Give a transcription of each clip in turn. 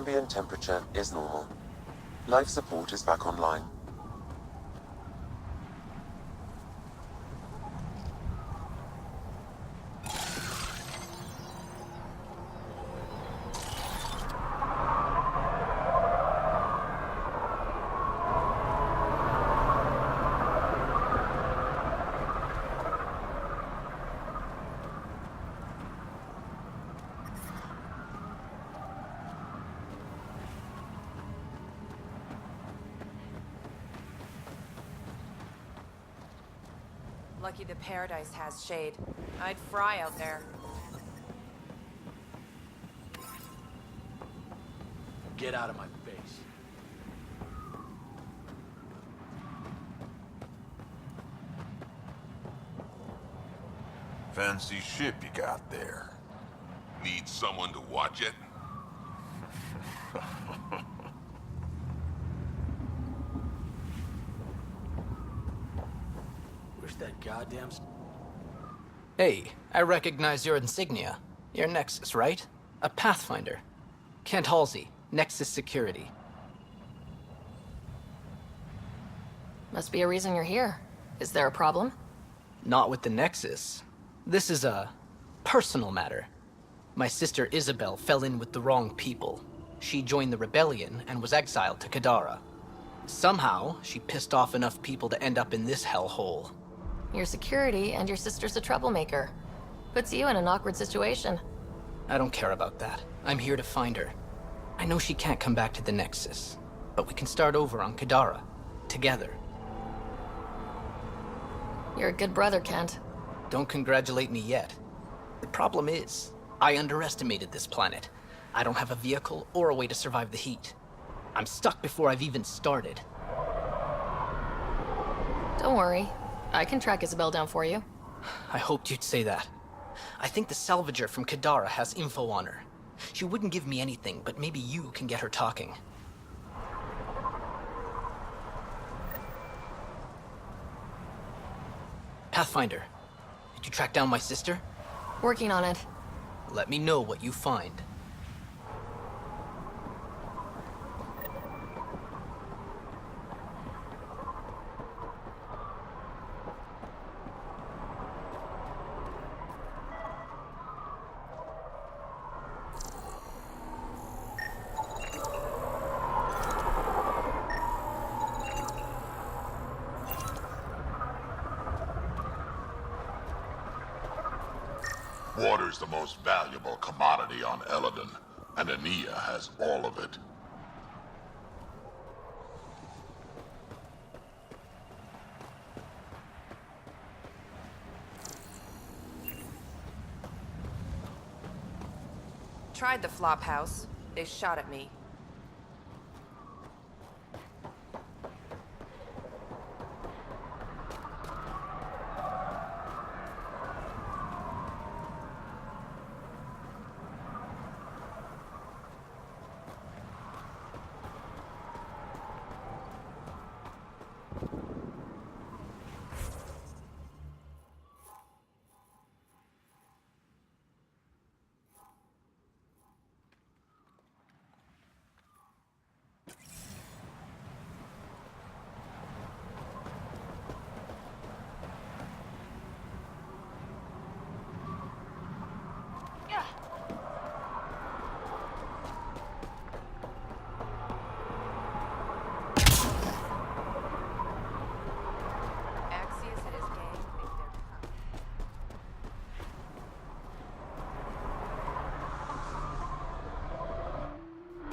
Ambient temperature is normal. Life support is back online. Lucky the paradise has shade. I'd fry out there. Get out of my face. Fancy ship you got there. Need someone to watch it? Wish that goddamn... Hey, I recognize your insignia. You're Nexus, right? A Pathfinder. Kent Halsey, Nexus Security. Must be a reason you're here. Is there a problem? Not with the Nexus. This is a personal matter. My sister Isabel fell in with the wrong people. She joined the rebellion and was exiled to Kadara. Somehow, she pissed off enough people to end up in this hellhole. You're security, and your sister's a troublemaker. Puts you in an awkward situation. I don't care about that. I'm here to find her. I know she can't come back to the Nexus, but we can start over on Kadara, together. You're a good brother, Kent. Don't congratulate me yet. The problem is, I underestimated this planet. I don't have a vehicle or a way to survive the heat. I'm stuck before I've even started. Don't worry. I can track Isabel down for you. I hoped you'd say that. I think the salvager from Kadara has info on her. She wouldn't give me anything, but maybe you can get her talking. Pathfinder, did you track down my sister? Working on it. Let me know what you find. Water's the most valuable commodity on Eladon, and Ania has all of it. Tried the flop house. They shot at me.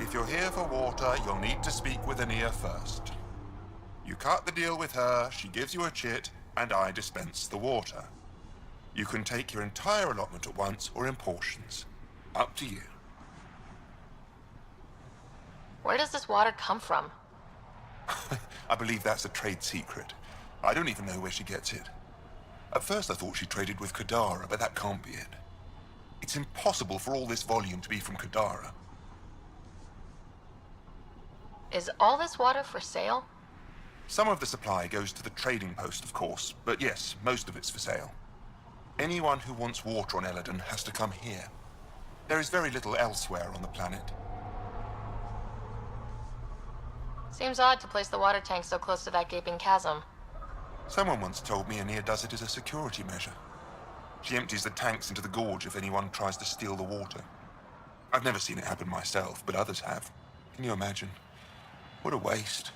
If you're here for water, you'll need to speak with Ania first. You cut the deal with her, she gives you a chit, and I dispense the water. You can take your entire allotment at once or in portions. Up to you. Where does this water come from? I believe that's a trade secret. I don't even know where she gets it. At first I thought she traded with Kadara, but that can't be it. It's impossible for all this volume to be from Kadara. Is all this water for sale? Some of the supply goes to the trading post, of course, but yes, most of it's for sale. Anyone who wants water on Eladon has to come here. There is very little elsewhere on the planet. Seems odd to place the water tank so close to that gaping chasm. Someone once told me Ania does it as a security measure. She empties the tanks into the gorge if anyone tries to steal the water. I've never seen it happen myself, but others have. Can you imagine? What a waste.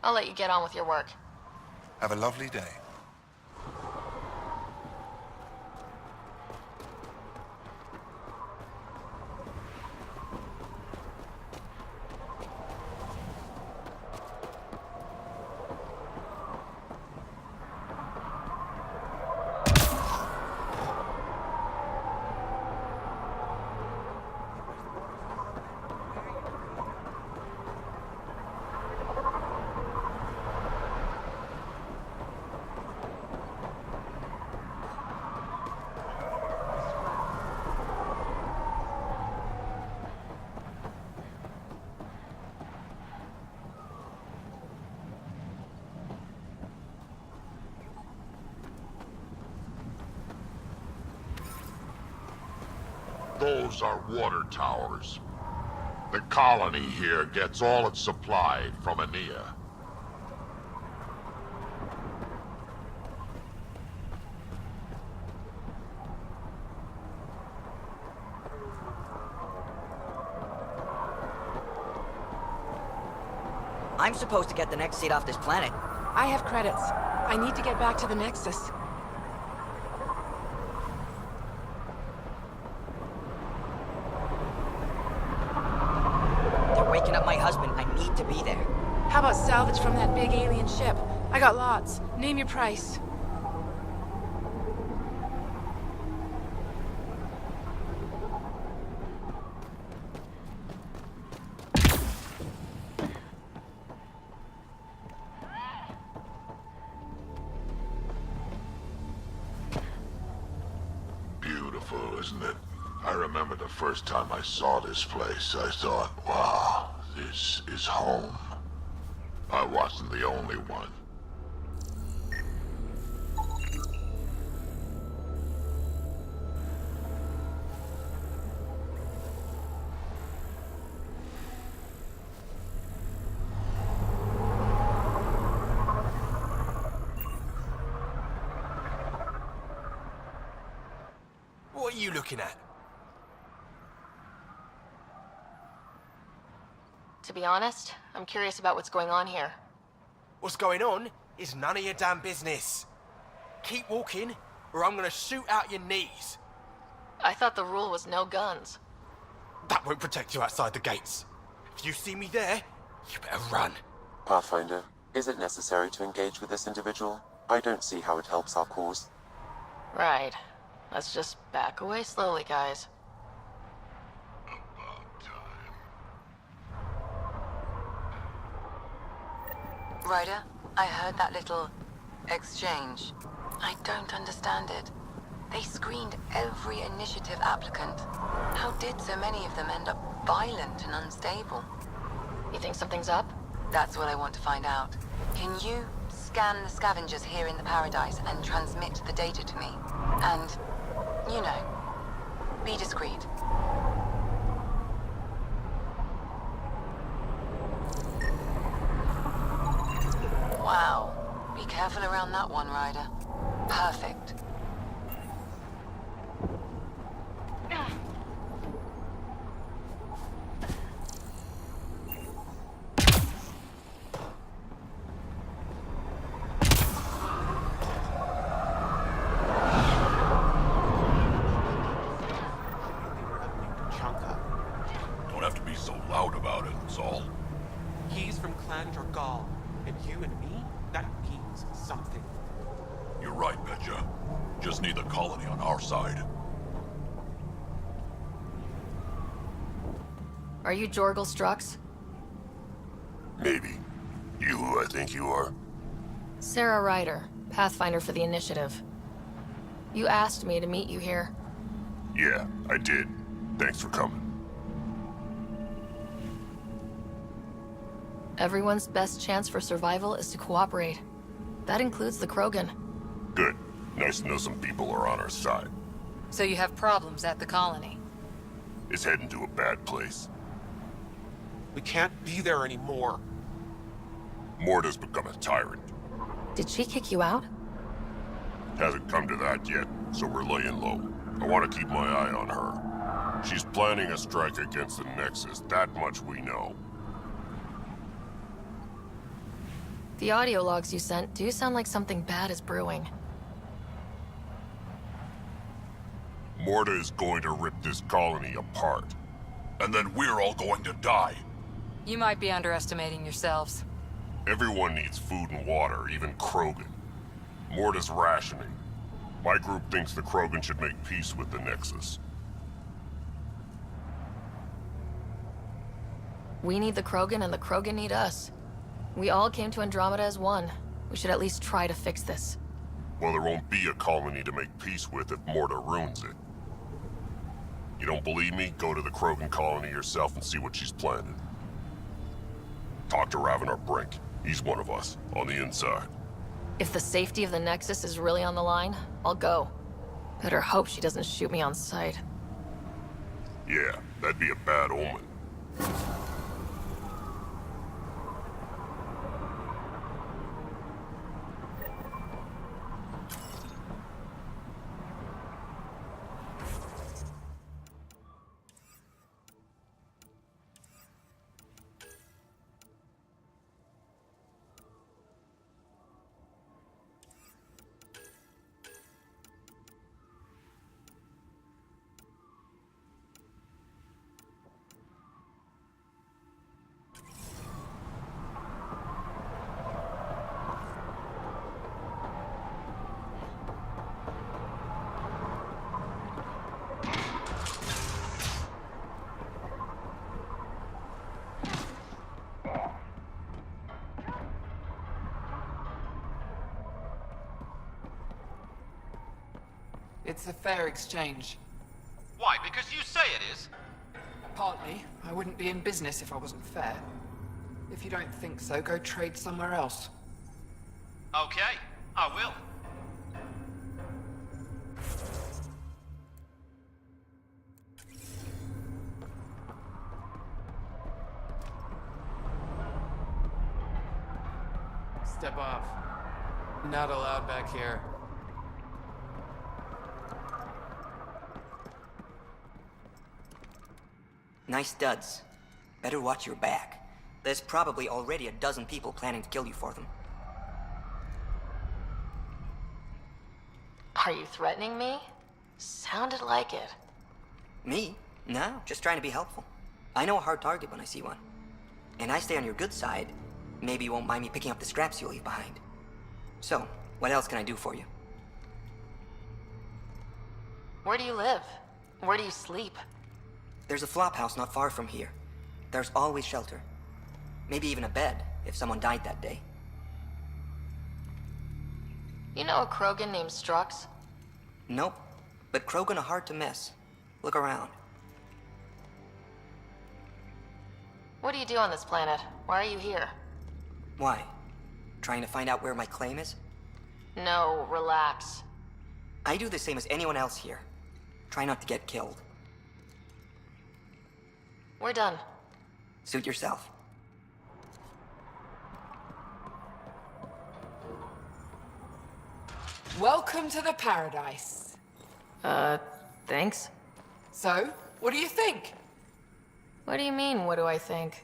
I'll let you get on with your work. Have a lovely day. Those are water towers. The colony here gets all its supply from Ania. I'm supposed to get the next seat off this planet. I have credits. I need to get back to the Nexus. They're waking up my husband. I need to be there. How about salvage from that big alien ship? I got lots. Name your price. Beautiful, isn't it? I remember the first time I saw this place, I thought, wow, this is home. I wasn't the only one. What are you looking at? To be honest, I'm curious about what's going on here. What's going on is none of your damn business. Keep walking, or I'm gonna shoot out your knees. I thought the rule was no guns. That won't protect you outside the gates. If you see me there, you better run. Pathfinder, is it necessary to engage with this individual? I don't see how it helps our cause. Right. Let's just back away slowly, guys. Ryder, I heard that little exchange. I don't understand it. They screened every initiative applicant. How did so many of them end up violent and unstable? You think something's up? That's what I want to find out. Can you scan the scavengers here in the Paradise and transmit the data to me? And, you know, be discreet. Wow. Be careful around that one, Ryder. Perfect. Don't have to be so loud about it, that's all. He's from Clan Dragal, and you and me, that means something. You're right, Betcha. Just need the colony on our side. Are you Jorgal Strux? Maybe. You who I think you are? Sarah Ryder, Pathfinder for the Initiative. You asked me to meet you here. Yeah, I did. Thanks for coming. Everyone's best chance for survival is to cooperate. That includes the Krogan. Good. Nice to know some people are on our side. So you have problems at the colony? It's heading to a bad place. We can't be there anymore. Morta's become a tyrant. Did she kick you out? Hasn't come to that yet, so we're laying low. I want to keep my eye on her. She's planning a strike against the Nexus, that much we know. The audio logs you sent do sound like something bad is brewing. Morta is going to rip this colony apart. And then we're all going to die. You might be underestimating yourselves. Everyone needs food and water, even Krogan. Morta's rationing. My group thinks the Krogan should make peace with the Nexus. We need the Krogan and the Krogan need us. We all came to Andromeda as one. We should at least try to fix this. Well, there won't be a colony to make peace with if Morta ruins it. You don't believe me? Go to the Krogan colony yourself and see what she's planning. Talk to Ravenar Brink. He's one of us, on the inside. If the safety of the Nexus is really on the line, I'll go. Better hope she doesn't shoot me on sight. Yeah, that'd be a bad omen. It's a fair exchange. Why? Because you say it is? Partly. I wouldn't be in business if I wasn't fair. If you don't think so, go trade somewhere else. Okay, I will. Step off. Not allowed back here. Nice studs. Better watch your back. There's probably already a dozen people planning to kill you for them. Are you threatening me? Sounded like it. Me? No, just trying to be helpful. I know a hard target when I see one. And I stay on your good side. Maybe you won't mind me picking up the scraps you leave behind. So, what else can I do for you? Where do you live? Where do you sleep? There's a flop house not far from here. There's always shelter. Maybe even a bed, if someone died that day. You know a Krogan named Strux? Nope. But Krogan are hard to miss. Look around. What do you do on this planet? Why are you here? Why? Trying to find out where my claim is? No, relax. I do the same as anyone else here. Try not to get killed. We're done. Suit yourself. Welcome to the paradise. Thanks? So, what do you think? What do you mean, what do I think?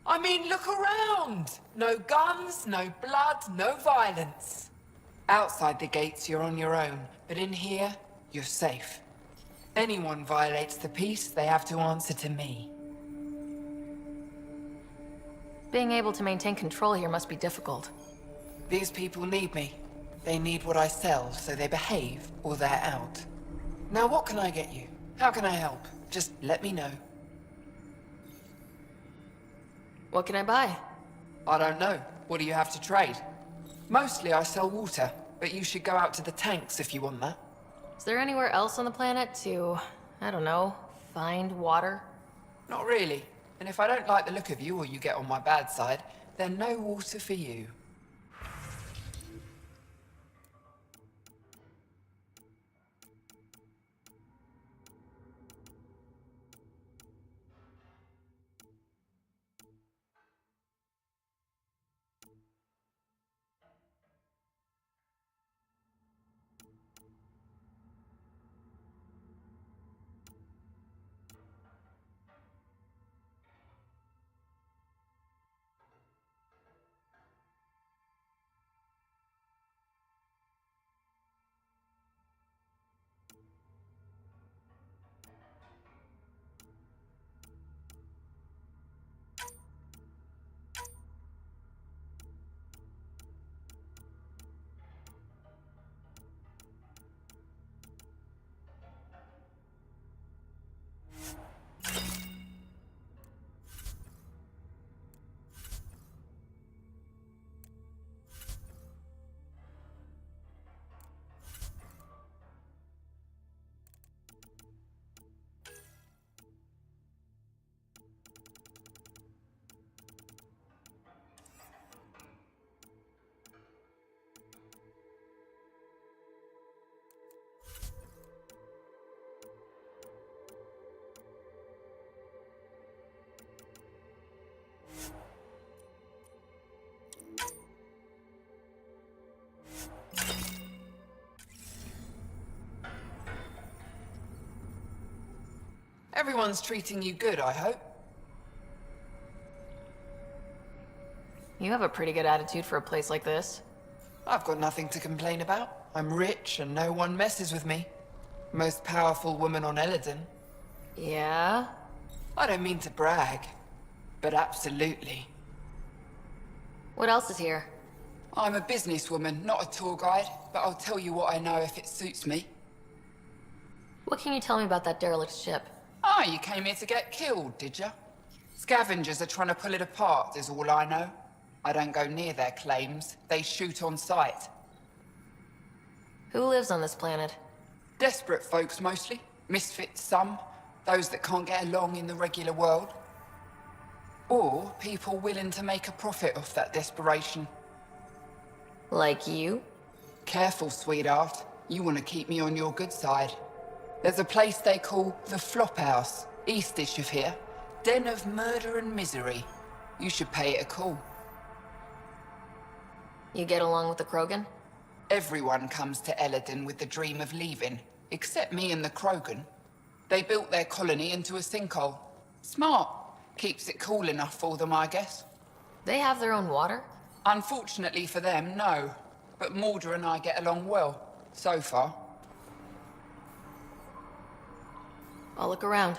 I mean, look around! No guns, no blood, no violence. Outside the gates, you're on your own, but in here, you're safe. Anyone violates the peace, they have to answer to me. Being able to maintain control here must be difficult. These people need me. They need what I sell, so they behave or they're out. Now what can I get you? How can I help? Just let me know. What can I buy? I don't know. What do you have to trade? Mostly I sell water, but you should go out to the tanks if you want that. Is there anywhere else on the planet to, I don't know, find water? Not really. And if I don't like the look of you or you get on my bad side, then no water for you. Everyone's treating you good, I hope. You have a pretty good attitude for a place like this. I've got nothing to complain about. I'm rich and no one messes with me. Most powerful woman on Eladin. Yeah? I don't mean to brag, but absolutely. What else is here? I'm a businesswoman, not a tour guide, but I'll tell you what I know if it suits me. What can you tell me about that derelict ship? Ah, you came here to get killed, did ya? Scavengers are trying to pull it apart, is all I know. I don't go near their claims. They shoot on sight. Who lives on this planet? Desperate folks, mostly. Misfits, some. Those that can't get along in the regular world. Or people willing to make a profit off that desperation. Like you? Careful, sweetheart. You want to keep me on your good side. There's a place they call the Flophouse, eastish of here. Den of murder and misery. You should pay it a call. You get along with the Krogan? Everyone comes to Eladin with the dream of leaving, except me and the Krogan. They built their colony into a sinkhole. Smart. Keeps it cool enough for them, I guess. They have their own water? Unfortunately for them, no. But Mordor and I get along well, so far. I'll look around.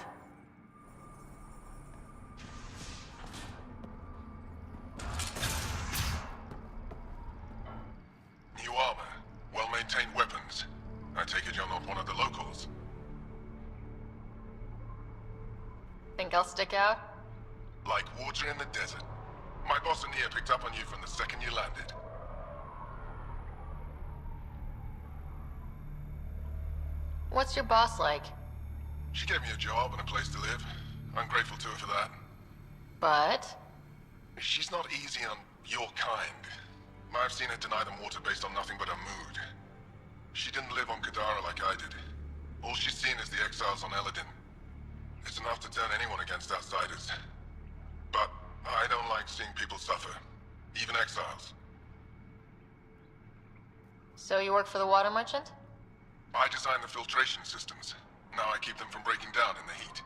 New armor, well-maintained weapons. I take it you're not one of the locals. Think I'll stick out? Like water in the desert. My boss and Nia picked up on you from the second you landed. What's your boss like? She gave me a job and a place to live. I'm grateful to her for that. But? She's not easy on your kind. I've seen her deny them water based on nothing but her mood. She didn't live on Kadara like I did. All she's seen is the exiles on Eladin. It's enough to turn anyone against outsiders. But I don't like seeing people suffer, even exiles. So you work for the water merchant? I design the filtration systems. Now I keep them from breaking down in the heat.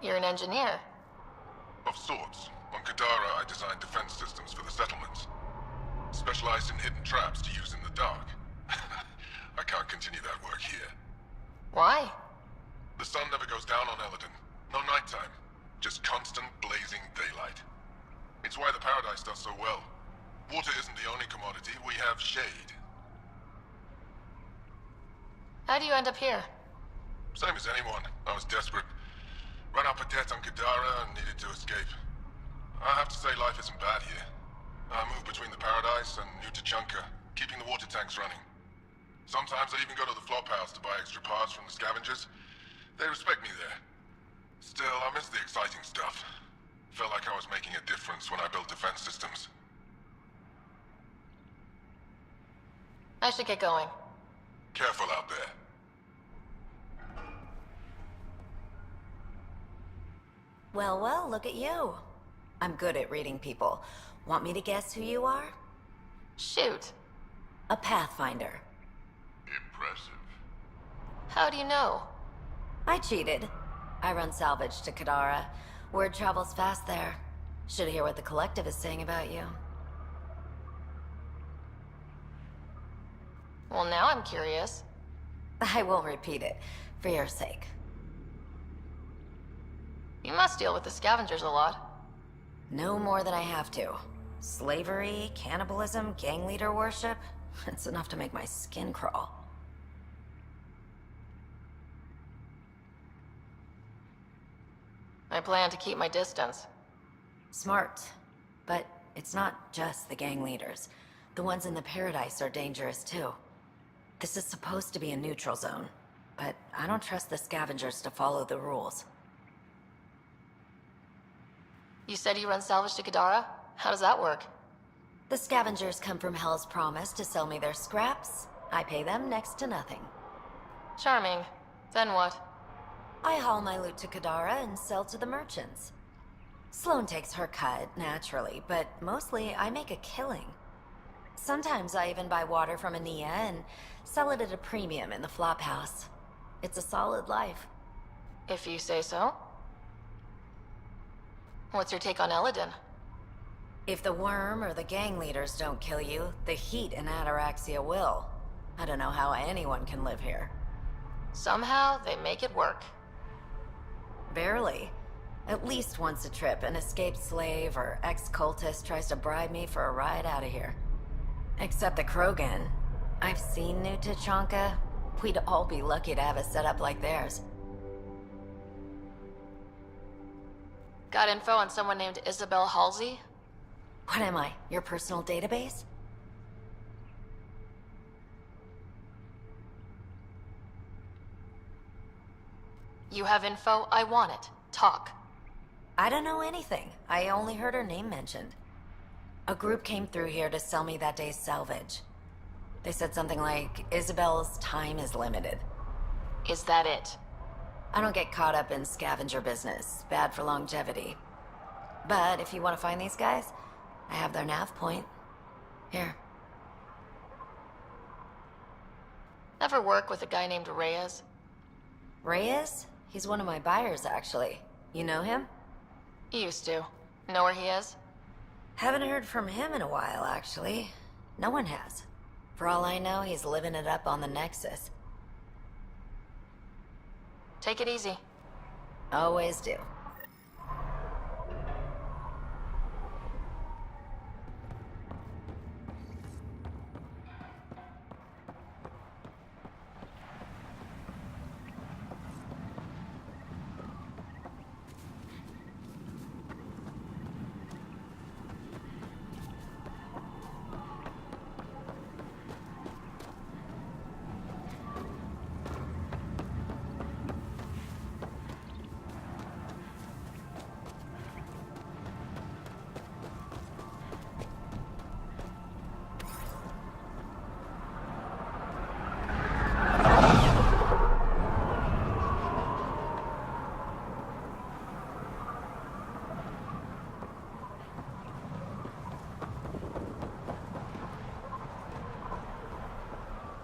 You're an engineer. Of sorts. On Kadara, I design defense systems for the settlements. Specialized in hidden traps to use in the dark. I can't continue that work here. Why? The sun never goes down on Eladin. No nighttime. Just constant blazing daylight. It's why the Paradise does so well. Water isn't the only commodity. We have shade. How do you end up here? Same as anyone. I was desperate. Ran up a debt on Kadara and needed to escape. I have to say life isn't bad here. I move between the Paradise and New Tachanka, keeping the water tanks running. Sometimes I even go to the Flophouse to buy extra parts from the scavengers. They respect me there. Still, I miss the exciting stuff. Felt like I was making a difference when I built defense systems. I should get going. Careful out there. Well, well, look at you. I'm good at reading people. Want me to guess who you are? Shoot. A Pathfinder. Impressive. How do you know? I cheated. I run salvage to Kadara. Word travels fast there. Should hear what the Collective is saying about you. Well, now I'm curious. I won't repeat it, for your sake. You must deal with the scavengers a lot. No more than I have to. Slavery, cannibalism, gang leader worship. It's enough to make my skin crawl. I plan to keep my distance. Smart. But it's not just the gang leaders. The ones in the Paradise are dangerous too. This is supposed to be a neutral zone, but I don't trust the scavengers to follow the rules. You said you run salvage to Kadara? How does that work? The scavengers come from Hell's Promise to sell me their scraps. I pay them next to nothing. Charming. Then what? I haul my loot to Kadara and sell to the merchants. Sloane takes her cut, naturally, but mostly I make a killing. Sometimes I even buy water from Ania and sell it at a premium in the Flophouse. It's a solid life. If you say so. What's your take on Eladin? If the worm or the gang leaders don't kill you, the heat in Ataraxia will. I don't know how anyone can live here. Somehow, they make it work. Barely. At least once a trip, an escaped slave or ex-cultist tries to bribe me for a ride out of here. Except the Krogan. I've seen New Tachanka. We'd all be lucky to have a setup like theirs. Got info on someone named Isabel Halsey? What am I, your personal database? You have info? I want it. Talk. I don't know anything. I only heard her name mentioned. A group came through here to sell me that day's salvage. They said something like, Isabel's time is limited. Is that it? I don't get caught up in scavenger business. Bad for longevity. But if you want to find these guys, I have their nav point. Here. Ever work with a guy named Reyes? Reyes? He's one of my buyers, actually. You know him? Used to. Know where he is? Haven't heard from him in a while, actually. No one has. For all I know, he's living it up on the Nexus. Take it easy. Always do.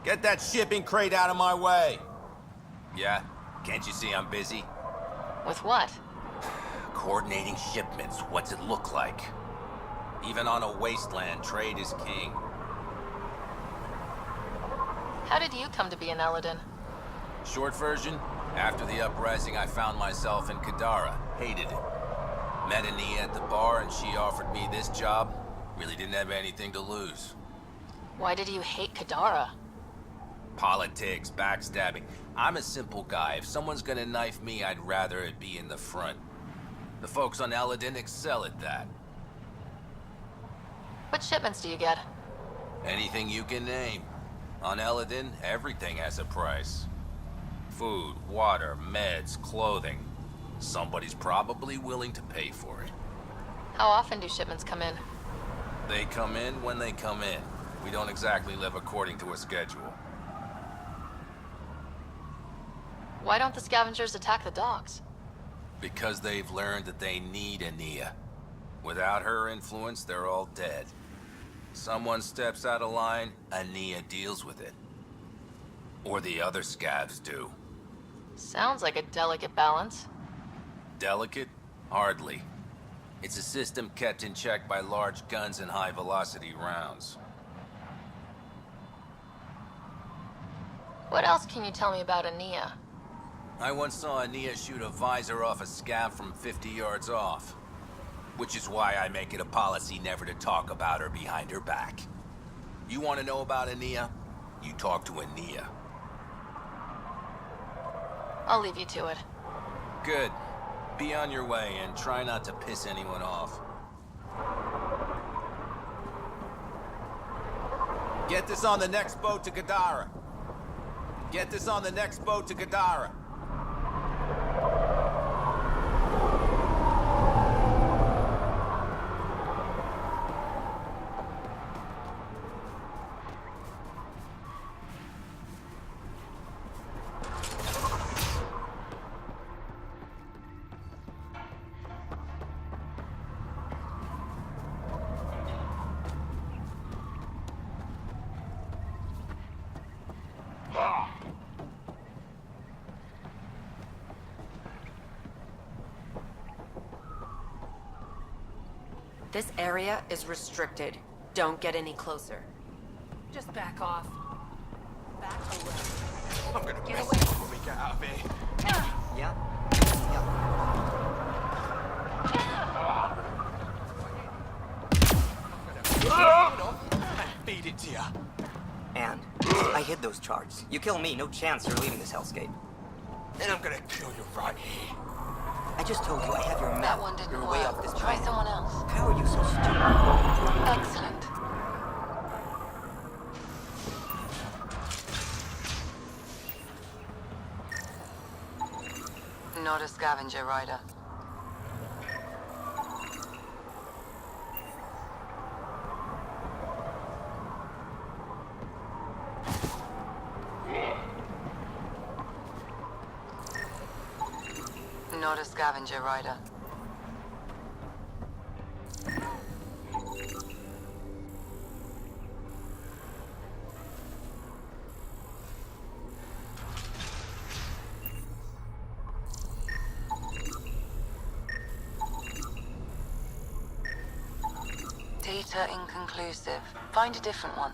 Get that shipping crate out of my way! Yeah? Can't you see I'm busy? With what? Coordinating shipments. What's it look like? Even on a wasteland, trade is king. How did you come to be an Eladin? Short version, after the uprising I found myself in Kadara. Hated it. Met Ania at the bar and she offered me this job. Really didn't have anything to lose. Why did you hate Kadara? Politics, backstabbing. I'm a simple guy. If someone's gonna knife me, I'd rather it be in the front. The folks on Eladin excel at that. What shipments do you get? Anything you can name. On Eladin, everything has a price. Food, water, meds, clothing. Somebody's probably willing to pay for it. How often do shipments come in? They come in when they come in. We don't exactly live according to a schedule. Why don't the scavengers attack the docks? Because they've learned that they need Ania. Without her influence, they're all dead. Someone steps out of line, Ania deals with it. Or the other scavs do. Sounds like a delicate balance. Delicate? Hardly. It's a system kept in check by large guns and high-velocity rounds. What else can you tell me about Ania? I once saw Ania shoot a visor off a scav from 50 yards off. Which is why I make it a policy never to talk about her behind her back. You want to know about Ania? You talk to Ania. I'll leave you to it. Good. Be on your way and try not to piss anyone off. Get this on the next boat to Kadara. Get this on the next boat to Kadara. This area is restricted. Don't get any closer. Just back off. Back away. I'm gonna Get mess away. you up when we get out of here. Yeah? And feed it to you. And I hid those charts. You kill me, no chance you're leaving this hellscape. And I'm gonna kill you right here. I just told you I have your map. That one didn't You're work. way off this Try planet. someone else. How are you so stupid? Excellent. Not a scavenger rider. Not a scavenger rider. Data inconclusive. Find a different one.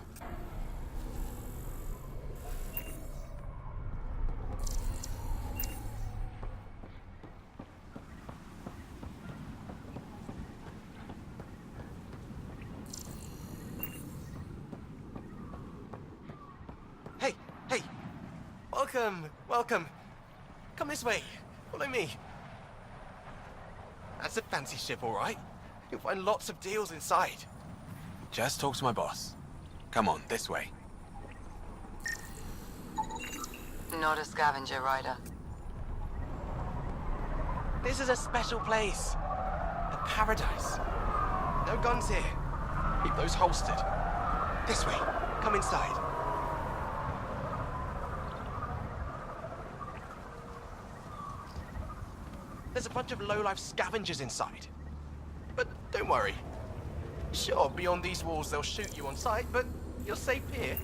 Hey, hey. Welcome, welcome. Come this way. Follow me. That's a fancy ship, all right. You'll find lots of deals inside. Just talk to my boss. Come on, this way. Not a scavenger rider. This is a special place. A paradise. No guns here. Keep those holstered. This way. Come inside. There's a bunch of low-life scavengers inside. But don't worry. Sure, beyond these walls they'll shoot you on sight, but you're safe here.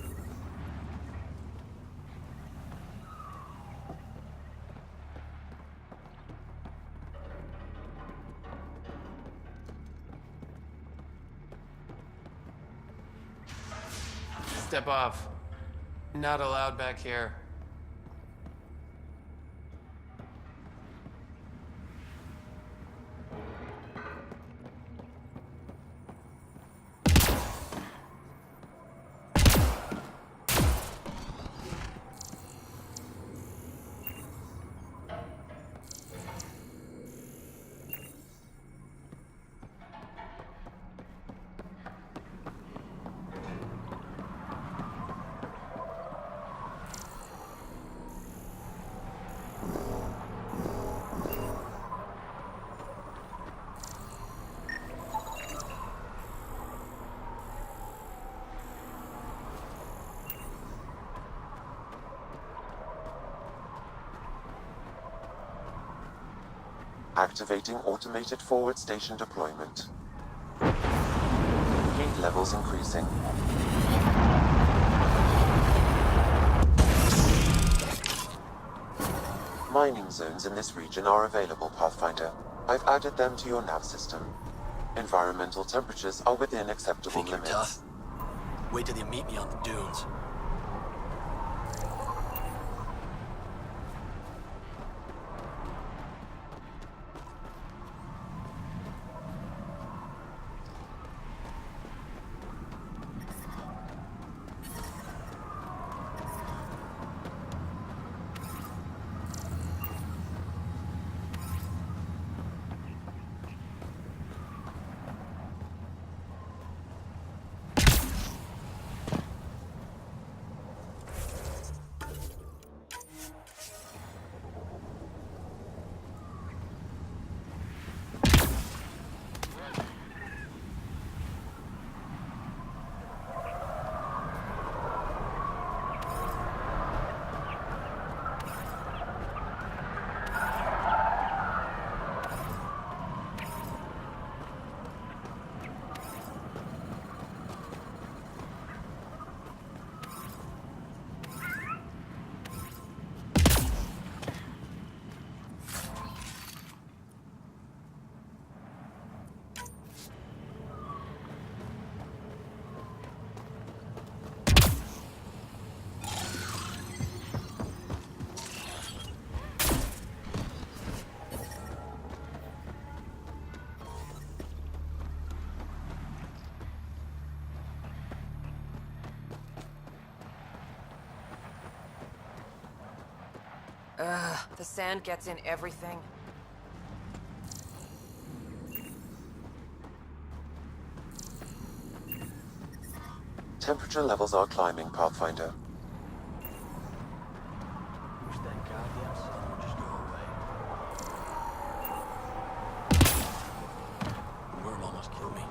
Step off. Not allowed back here. Activating automated forward station deployment. Heat levels increasing. Mining zones in this region are available, Pathfinder. I've added them to your nav system. Environmental temperatures are within acceptable Think you're limits. tough? Wait till you meet me on the dunes. The sand gets in everything. Temperature levels are climbing, Pathfinder. Wish that goddamn sun would just go away. Worm almost killed me.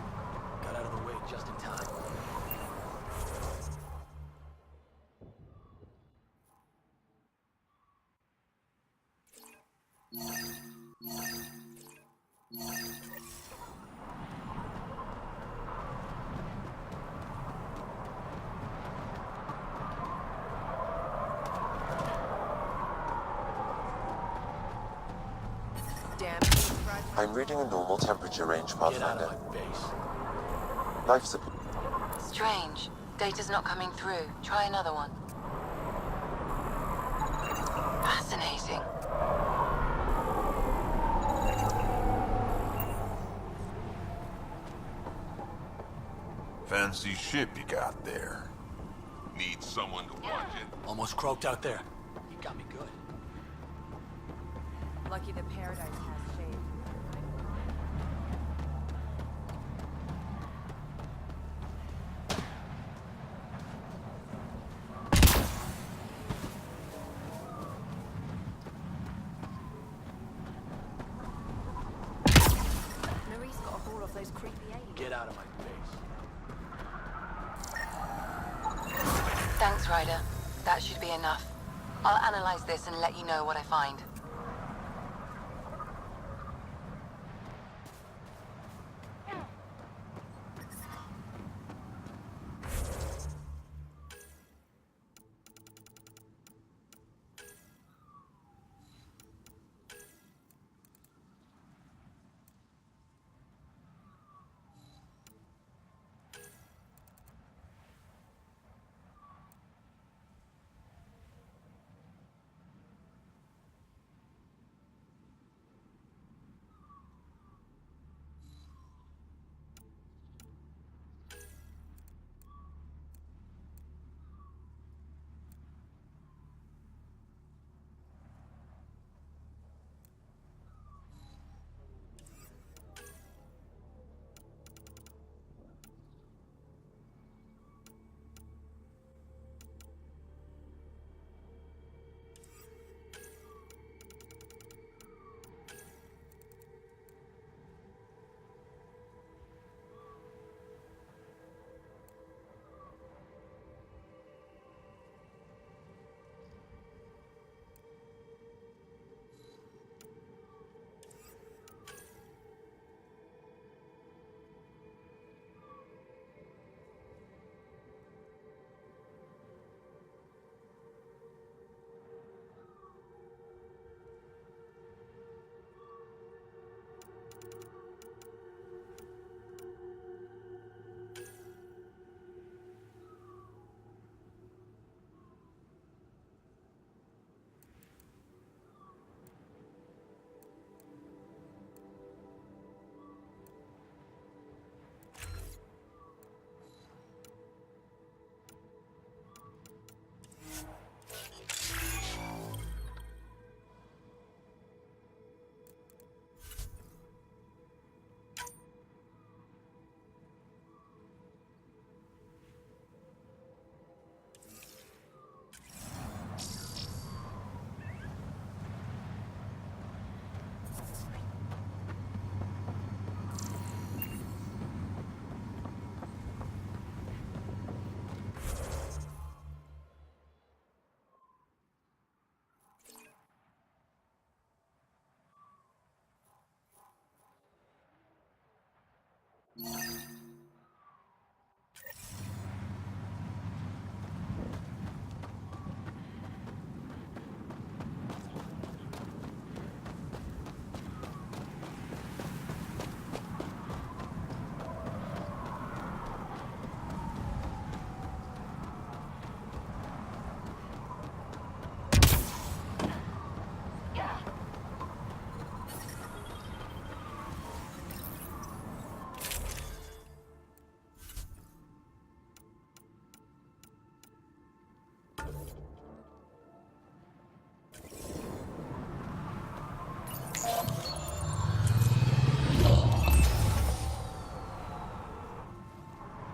Got out of the way just in time. Damn. I'm reading a normal temperature range, Get out Pathfinder. of my face. Life support. Strange. Data's not coming through. Try another one. Fascinating. Fancy ship you got there. Need someone to watch it. Almost croaked out there. He got me good. Lucky the paradise has shade. Marie's got a hold of those creepy aliens. Get out of my face. Thanks, Ryder. That should be enough. I'll analyze this and let you know what I find.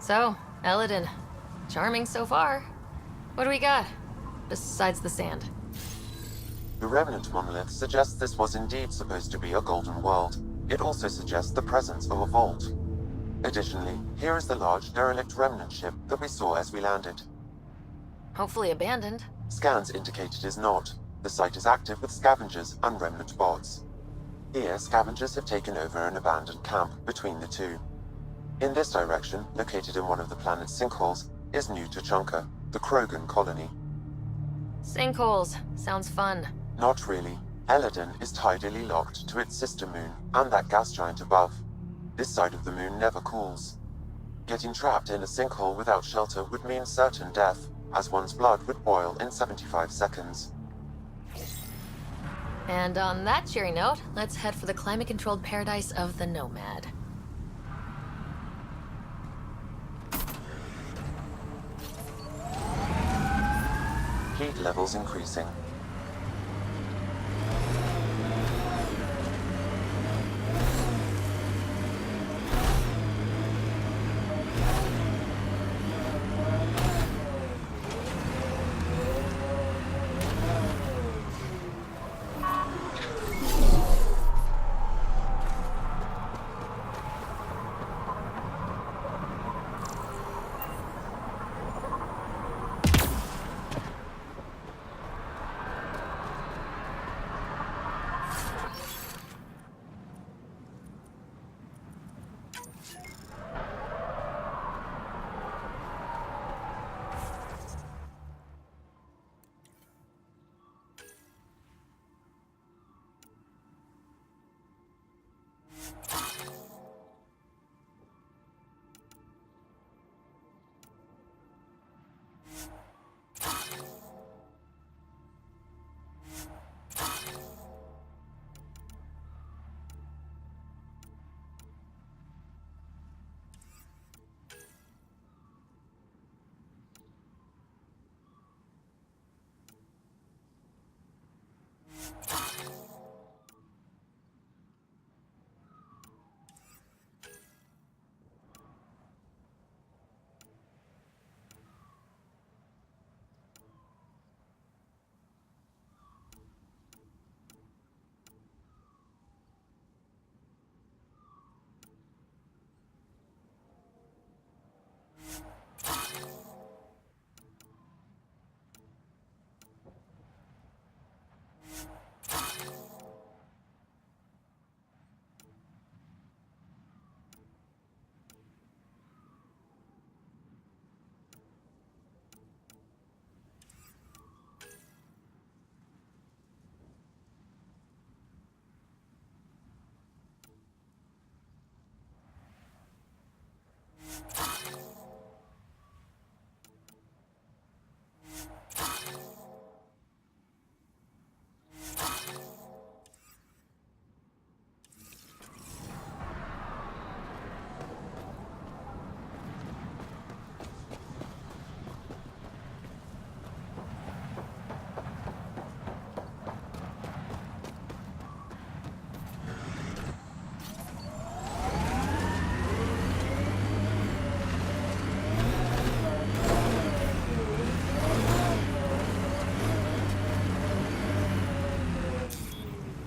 So, Eladin. Charming so far. What do we got? Besides the sand. The remnant monolith suggests this was indeed supposed to be a golden world. It also suggests the presence of a vault. Additionally, here is the large derelict remnant ship that we saw as we landed. Hopefully abandoned. Scans indicate it is not. The site is active with scavengers and remnant bots. Here, scavengers have taken over an abandoned camp between the two. In this direction, located in one of the planet's sinkholes, is New Tuchanka, the Krogan colony. Sinkholes. Sounds fun. Not really. Eladin is tidally locked to its sister moon and that gas giant above. This side of the moon never cools. Getting trapped in a sinkhole without shelter would mean certain death, as one's blood would boil in 75 seconds. And on that cheery note, let's head for the climate-controlled paradise of the Nomad. Heat levels increasing.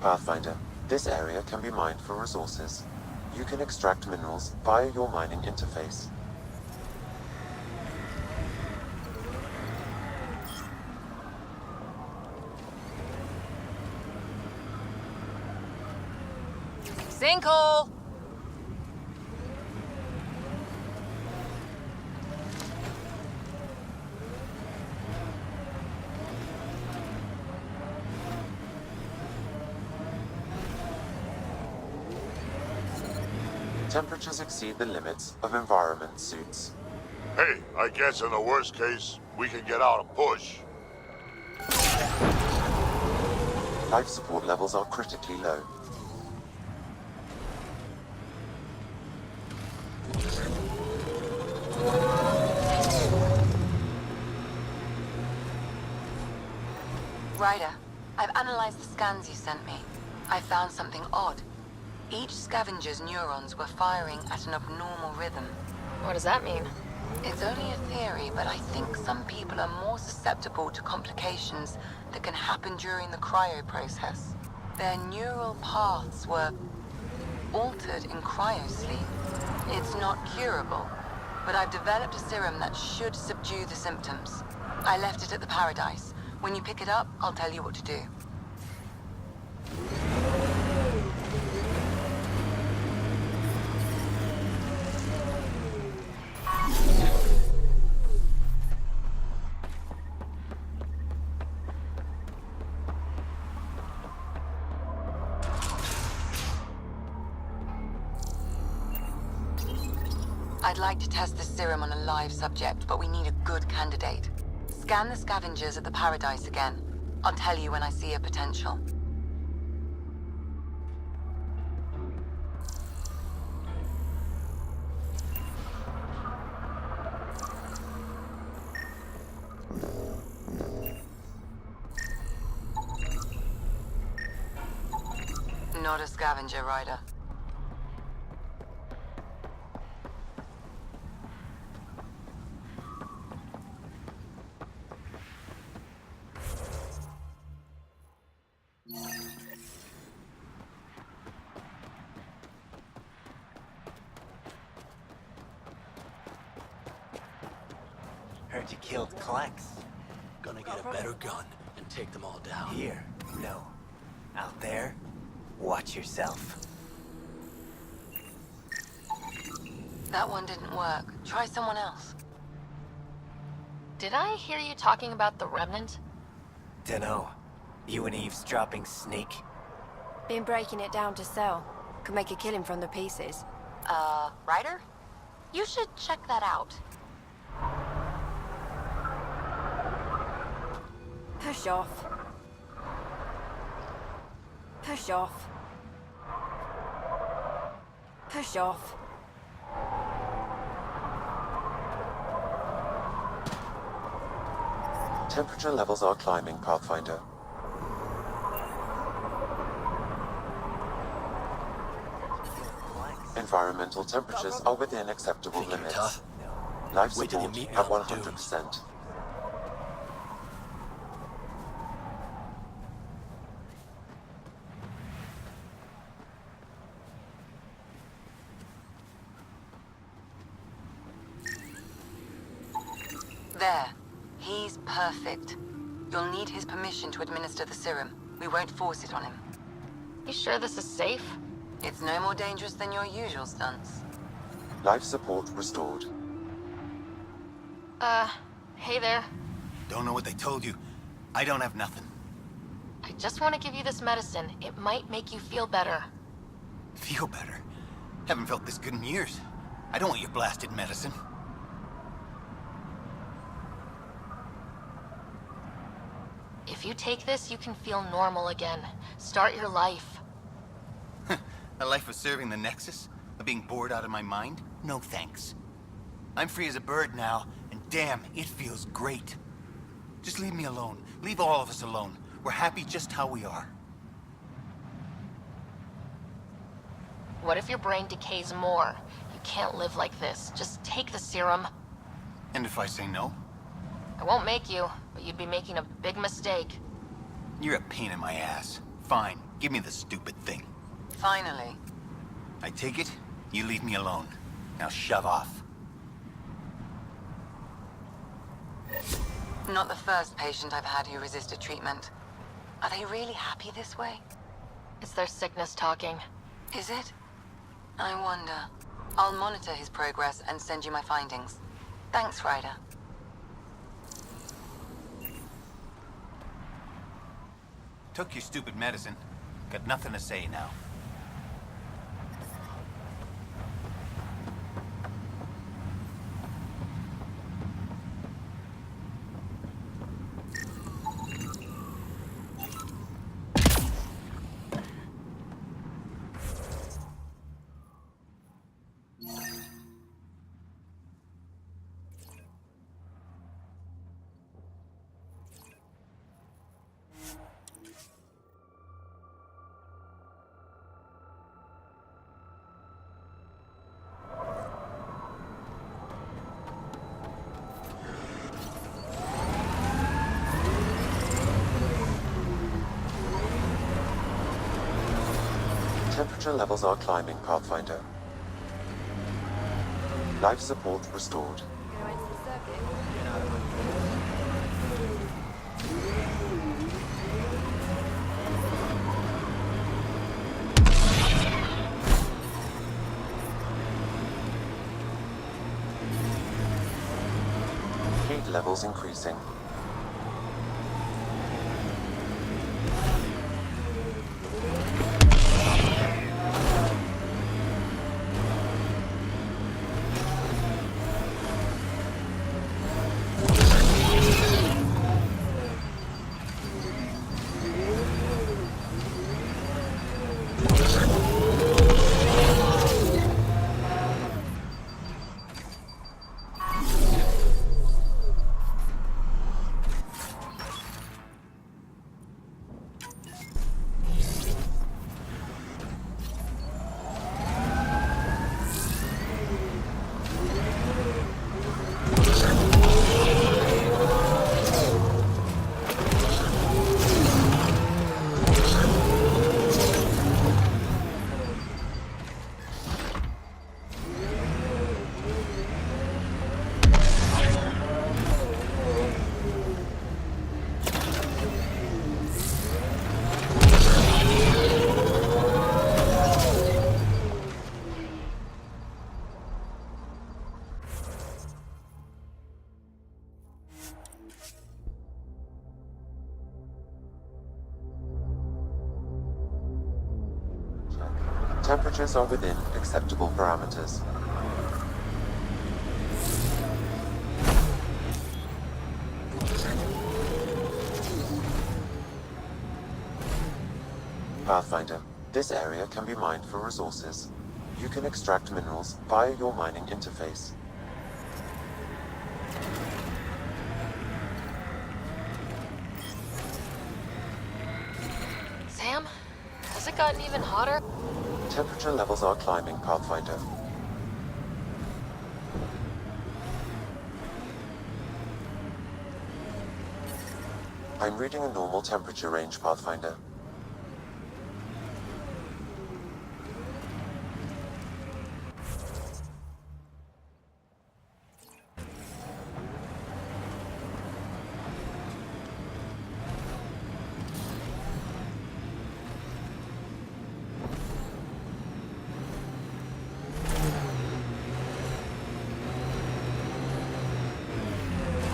Pathfinder, this area can be mined for resources. You can extract minerals via your mining interface. Sinkhole! Temperatures exceed the limits of environment suits. Hey, I guess in the worst case, we can get out and push. Life support levels are critically low. Ryder, I've analyzed the scans you sent me. I found something odd. Each scavenger's neurons were firing at an abnormal rhythm. What does that mean? It's only a theory, but I think some people are more susceptible to complications that can happen during the cryo process. Their neural paths were altered in cryosleep. It's not curable, but I've developed a serum that should subdue the symptoms. I left it at the Paradise. When you pick it up, I'll tell you what to do. I'd like to test this serum on a live subject, but we need a good candidate. Scan the scavengers at the Paradise again. I'll tell you when I see a potential. Not a scavenger, Ryder. Heard you killed Klex. Gonna get a better gun and take them all down. Here, no. Out there, watch yourself. That one didn't work. Try someone else. Did I hear you talking about the Remnant? Dunno. You an eavesdropping snake? Been breaking it down to sell. Could make a killing from the pieces. Ryder? You should check that out. Push off. Push off. Push off. Temperature levels are climbing, Pathfinder. Environmental temperatures are within acceptable limits. Life Wait till you support meet me at on the 100%. There. He's perfect. You'll need his permission to administer the serum. We won't force it on him. You sure this is safe? It's no more dangerous than your usual stunts. Life support restored. Hey there. Don't know what they told you. I don't have nothing. I just want to give you this medicine. It might make you feel better. Feel better? Haven't felt this good in years. I don't want your blasted medicine. If you take this, you can feel normal again. Start your life. A life of serving the Nexus? Of being bored out of my mind? No thanks. I'm free as a bird now, and damn, it feels great. Just leave me alone. Leave all of us alone. We're happy just how we are. What if your brain decays more? You can't live like this. Just take the serum. And if I say no? I won't make you, but you'd be making a big mistake. You're a pain in my ass. Fine, give me the stupid thing. Finally. I take it, you leave me alone. Now shove off. Not the first patient I've had who resisted treatment. Are they really happy this way? It's their sickness talking. Is it? I wonder. I'll monitor his progress and send you my findings. Thanks, Ryder. Took your stupid medicine. Got nothing to say now. Temperature levels are climbing, Pathfinder. Life support restored. Heat levels increasing. Temperatures are within acceptable parameters. Pathfinder, this area can be mined for resources. You can extract minerals via your mining interface. Sam, has it gotten even hotter? Temperature levels are climbing, Pathfinder. I'm reading a normal temperature range, Pathfinder.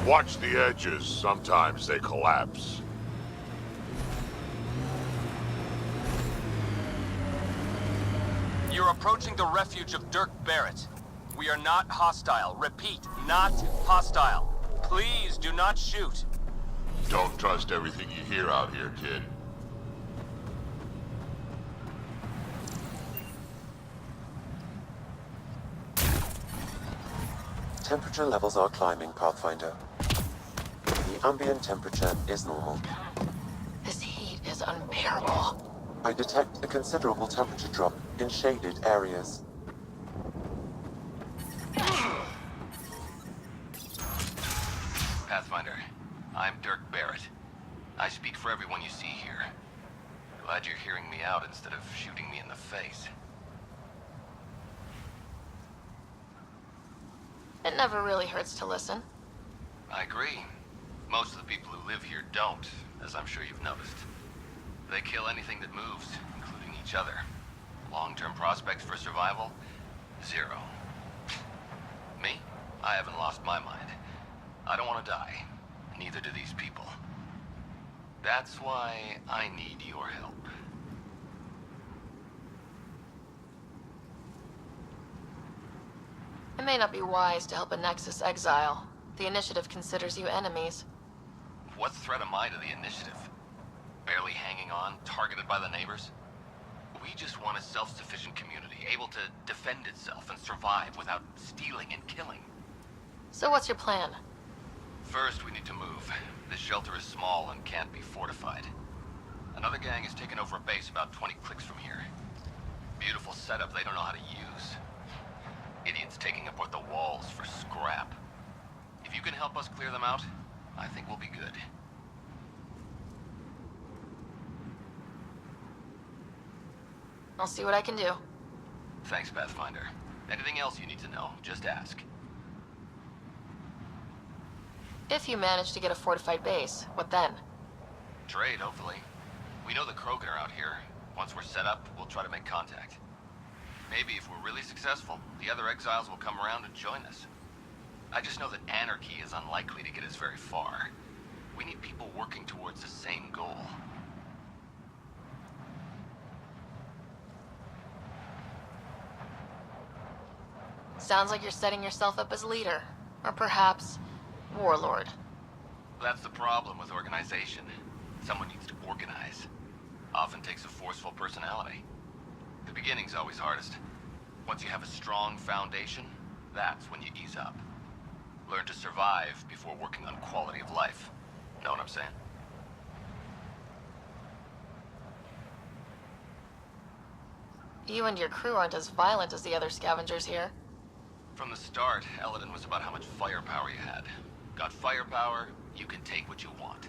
Watch the edges. Sometimes they collapse. You're approaching the refuge of Dirk Barrett. We are not hostile. Repeat, not hostile. Please do not shoot. Don't trust everything you hear out here, kid. Temperature levels are climbing, Pathfinder. The ambient temperature is normal. This heat is unbearable. I detect a considerable temperature drop in shaded areas. Pathfinder, I'm Dirk Barrett. I speak for everyone you see here. Glad you're hearing me out instead of shooting me in the face. It never really hurts to listen. I agree. Most of the people who live here don't, as I'm sure you've noticed. They kill anything that moves, including each other. Long-term prospects for survival? Zero. Me? I haven't lost my mind. I don't want to die. Neither do these people. That's why I need your help. It may not be wise to help a Nexus exile. The Initiative considers you enemies. What threat am I to the Initiative? Barely hanging on, targeted by the neighbors? We just want a self-sufficient community, able to defend itself and survive without stealing and killing. So what's your plan? First, we need to move. This shelter is small and can't be fortified. Another gang has taken over a base about 20 clicks from here. Beautiful setup they don't know how to use. Idiots taking apart the walls for scrap. If you can help us clear them out, I think we'll be good. I'll see what I can do. Thanks, Pathfinder. Anything else you need to know, just ask. If you manage to get a fortified base, what then? Trade, hopefully. We know the Krogan are out here. Once we're set up, we'll try to make contact. Maybe if we're really successful, the other exiles will come around and join us. I just know that anarchy is unlikely to get us very far. We need people working towards the same goal. Sounds like you're setting yourself up as leader. Or perhaps, warlord. That's the problem with organization. Someone needs to organize. Often takes a forceful personality. The beginning's always hardest. Once you have a strong foundation, that's when you ease up. Learn to survive before working on quality of life. Know what I'm saying? You and your crew aren't as violent as the other scavengers here. From the start, Eladin was about how much firepower you had. Got firepower, you can take what you want.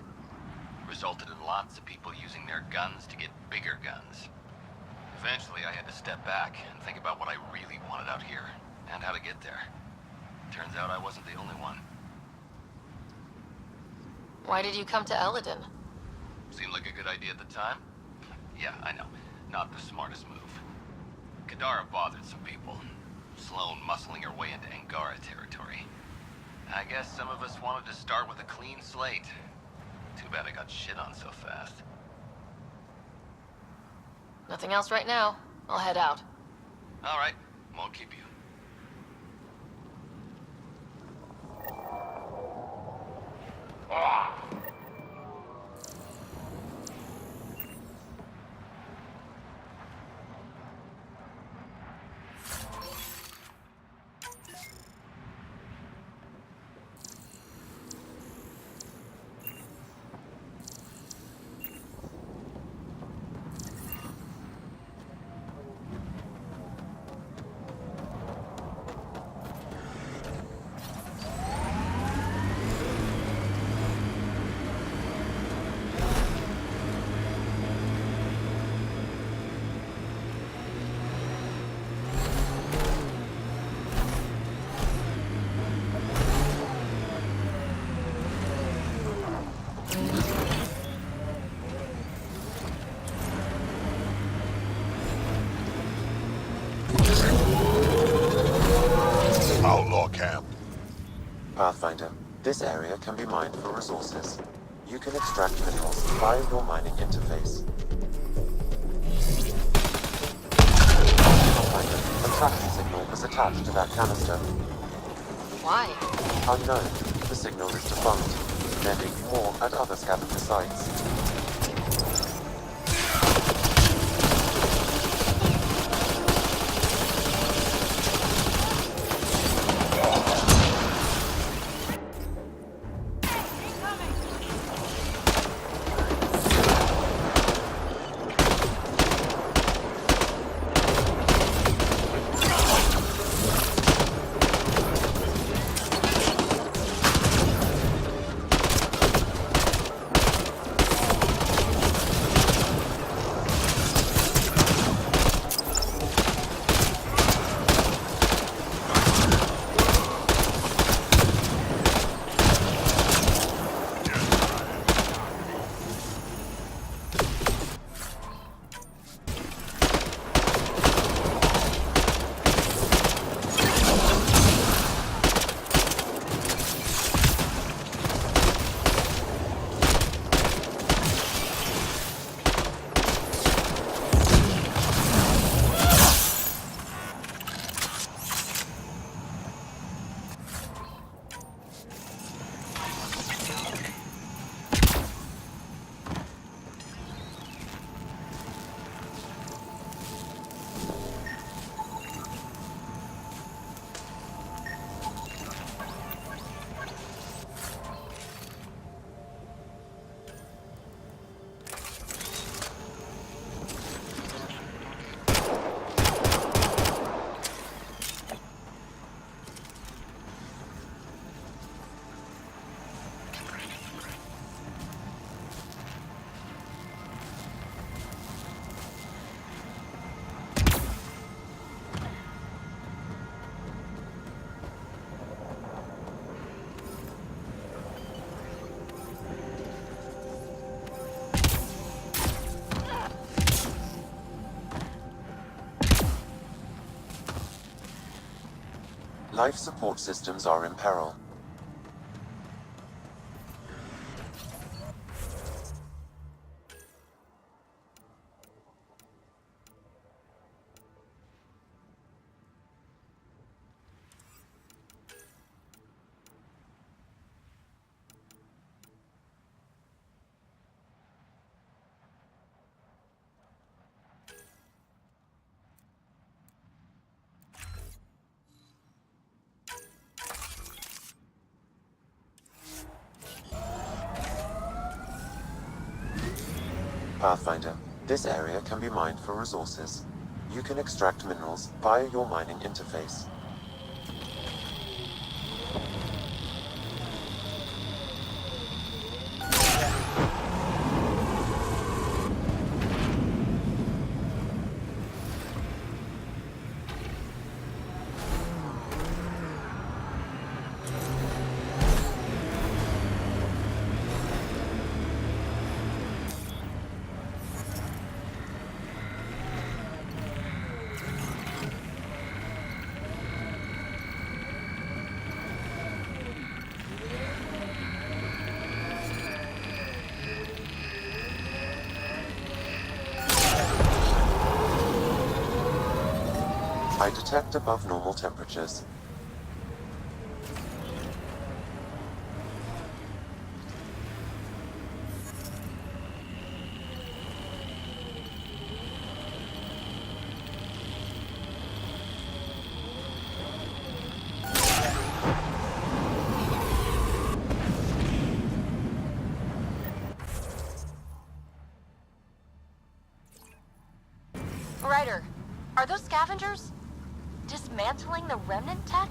Resulted in lots of people using their guns to get bigger guns. Eventually, I had to step back and think about what I really wanted out here, and how to get there. Turns out I wasn't the only one. Why did you come to Eladin? Seemed like a good idea at the time. Yeah, I know. Not the smartest move. Kadara bothered some people. Sloane muscling her way into Angara territory. I guess some of us wanted to start with a clean slate. Too bad I got shit on so fast. Nothing else right now. I'll head out. All right, won't keep you. Outlaw camp. Pathfinder, this area can be mined for resources. You can extract minerals via your mining interface. Pathfinder, a tracking signal was attached to that canister. Why? Unknown. The signal is defunct. There may be more at other scavenger sites. Life support systems are in peril. Pathfinder, this area can be mined for resources. You can extract minerals via your mining interface. I detect above normal temperatures. Ryder, are those scavengers dismantling the remnant tech?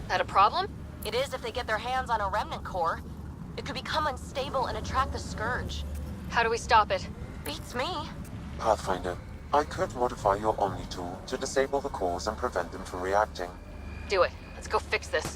That a problem? It is if they get their hands on a remnant core. It could become unstable and attract the Scourge. How do we stop it? Beats me. Pathfinder, I could modify your Omni tool to disable the cores and prevent them from reacting. Do it. Let's go fix this.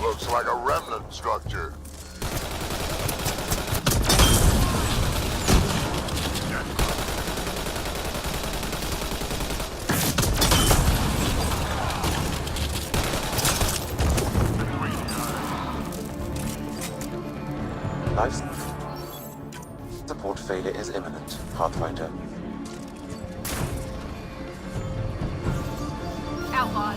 Looks like a remnant structure. Life support failure is imminent, Pathfinder. Outlawed.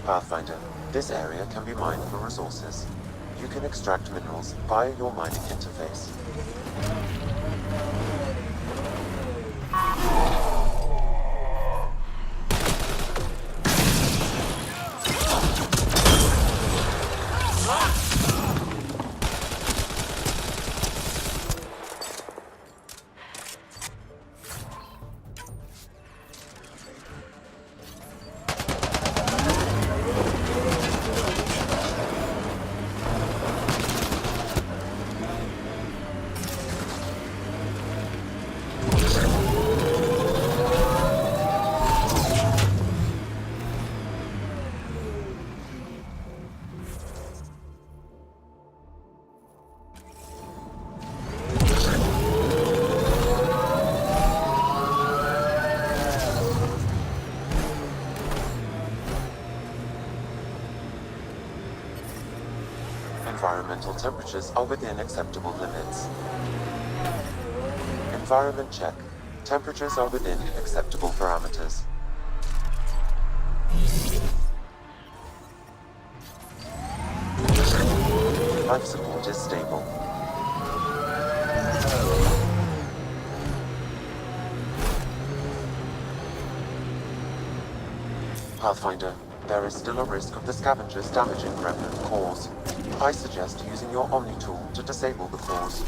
Pathfinder, this area can be mined for resources. You can extract minerals via your mining interface. Environmental temperatures are within acceptable limits. Environment check. Temperatures are within acceptable parameters. Pathfinder, there is still a risk of the scavengers damaging remnant cores. I suggest using your Omni tool to disable the cores.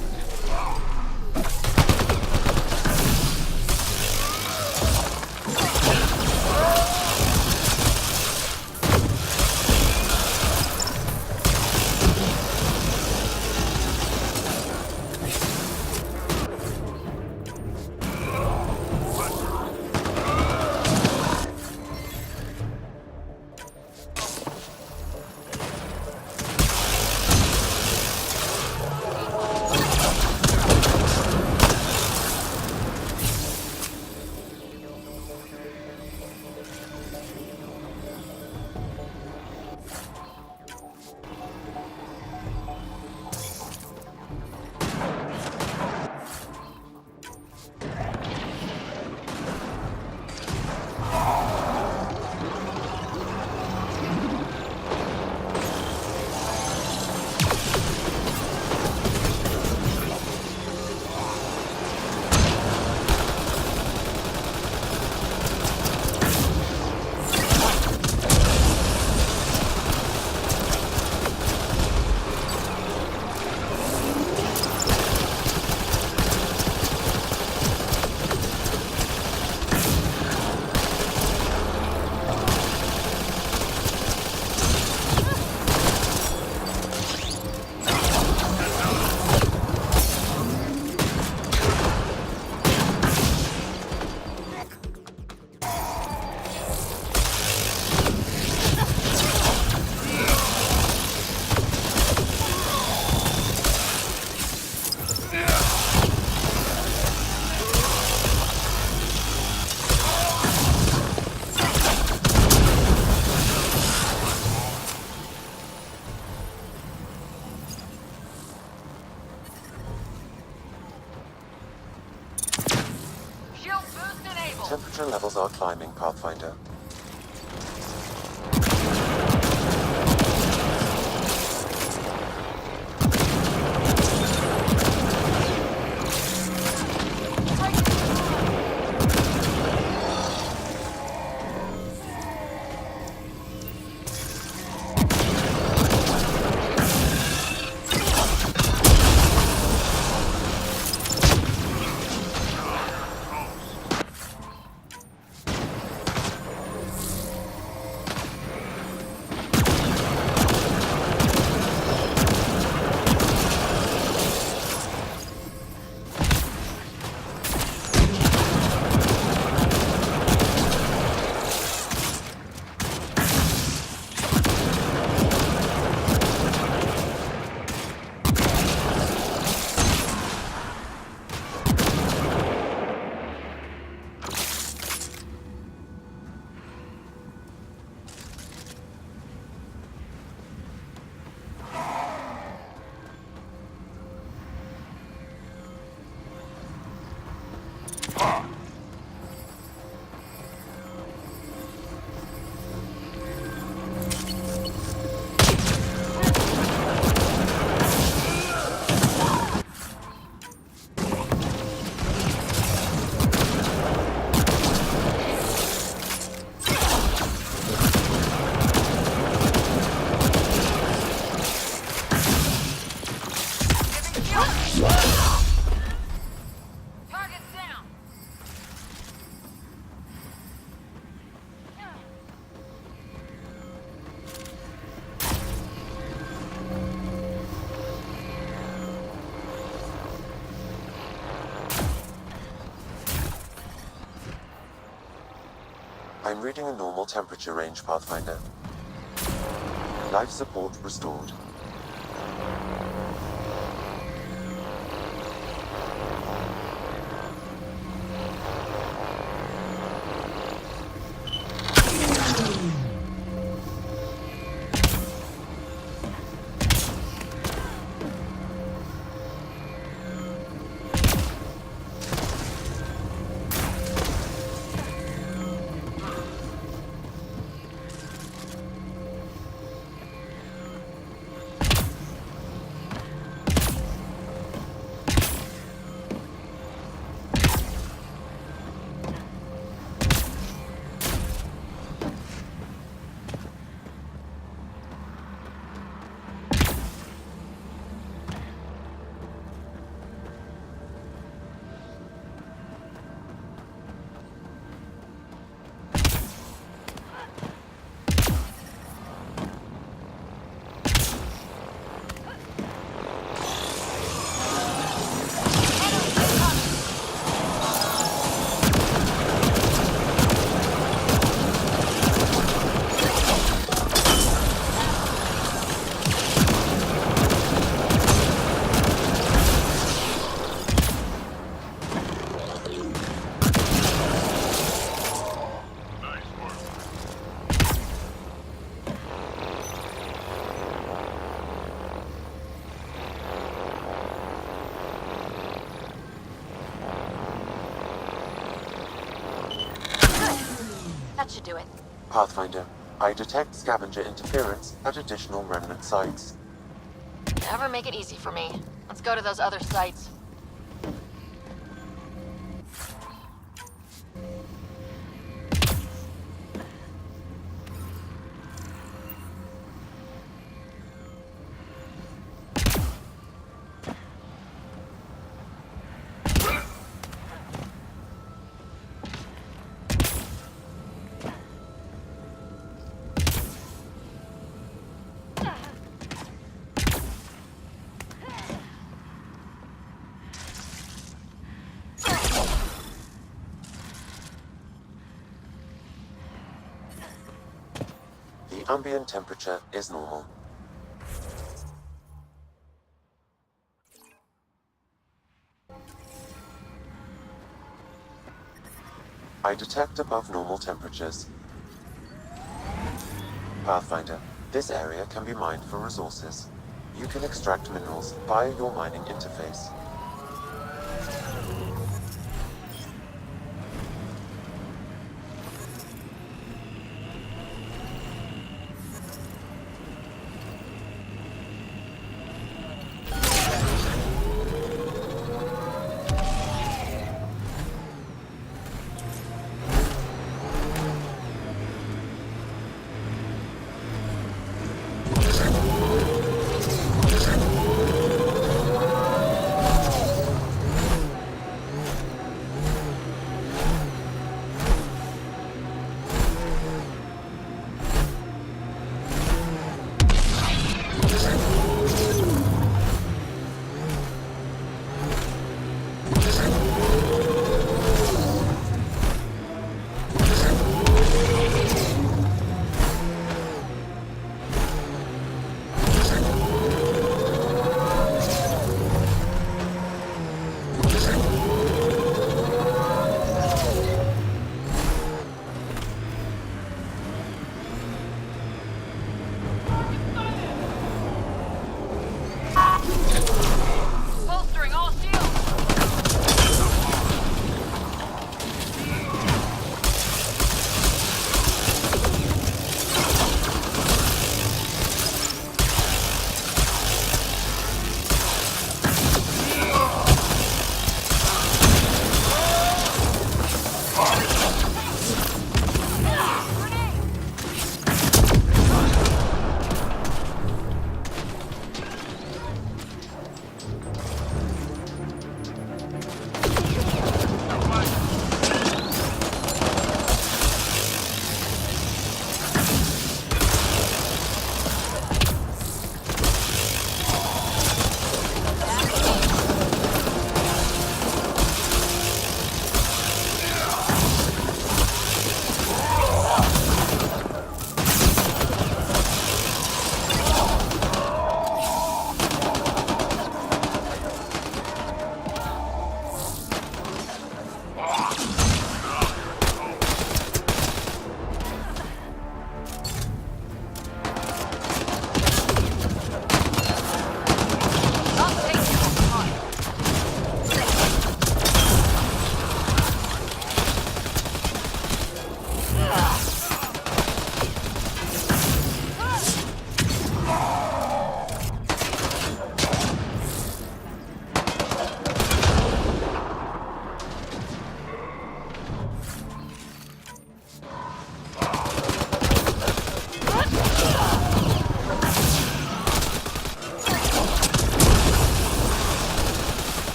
Temperature levels are climbing, Pathfinder. I'm reading a normal temperature range, Pathfinder. Life support restored. That should do it. Pathfinder, I detect scavenger interference at additional remnant sites. Never make it easy for me. Let's go to those other sites. The ambient temperature is normal. I detect above normal temperatures. Pathfinder, this area can be mined for resources. You can extract minerals via your mining interface.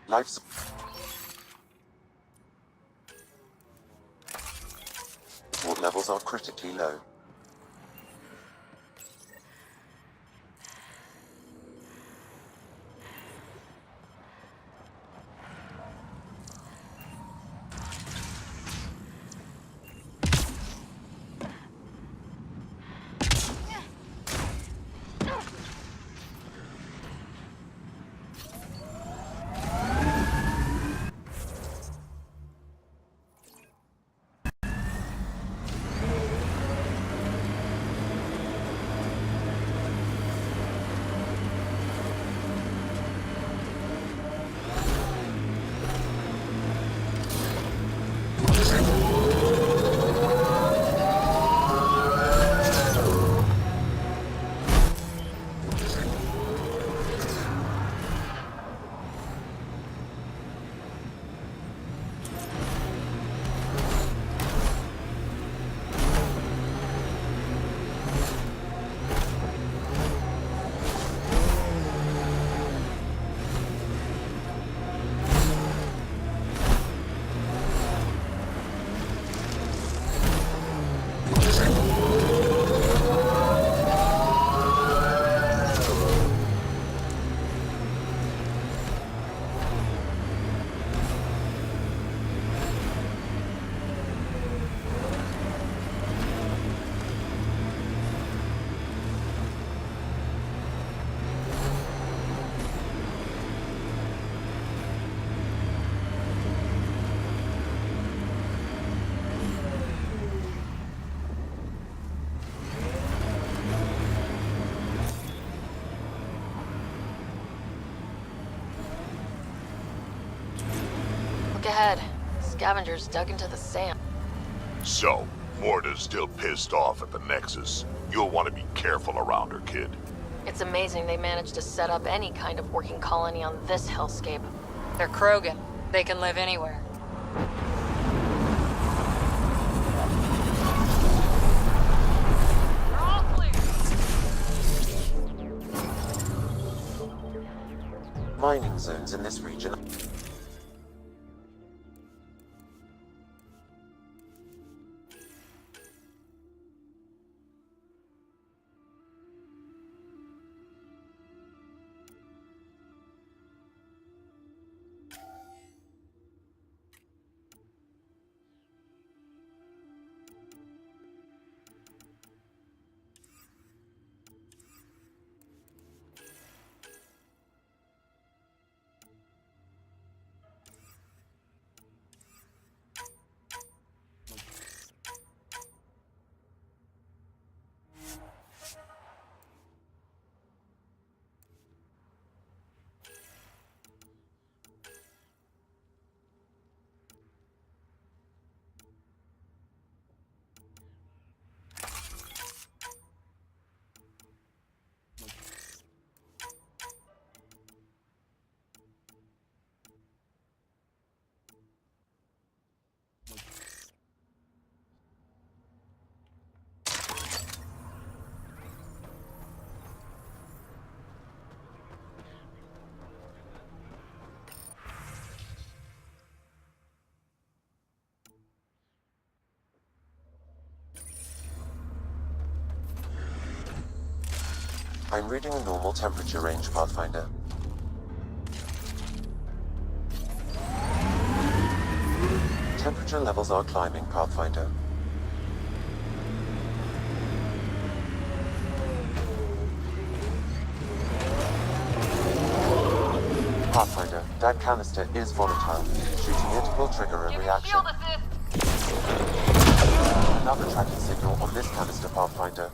Life's... Support levels are critically low. Look ahead. Scavengers dug into the sand. So, Morta's still pissed off at the Nexus. You'll want to be careful around her, kid. It's amazing they managed to set up any kind of working colony on this hellscape. They're Krogan. They can live anywhere. Mining zones in this region. I'm reading a normal temperature range, Pathfinder. Temperature levels are climbing, Pathfinder. Pathfinder, that canister is volatile. Shooting it will trigger a reaction. Another tracking signal on this canister, Pathfinder.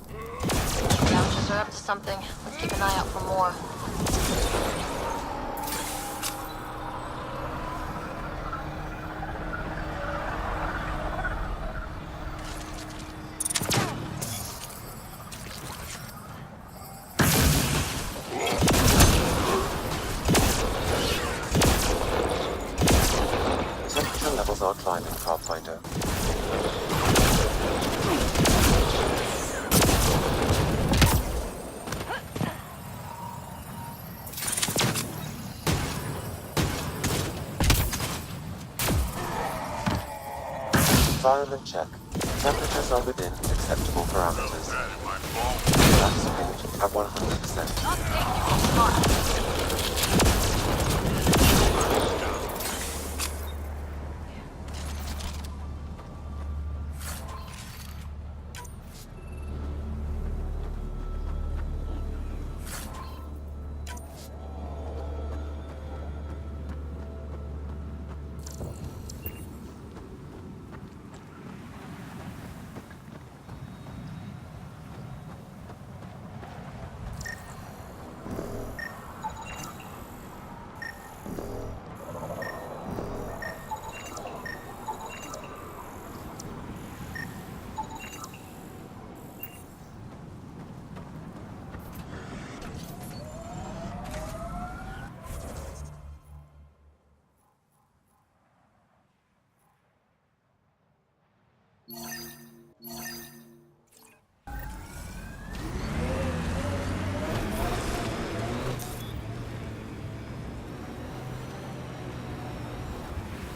Scavengers are up to something. Let's keep an eye out for more. Temperature levels are climbing, Pathfinder. Environment check. Temperatures are within acceptable parameters. That's support at 100%.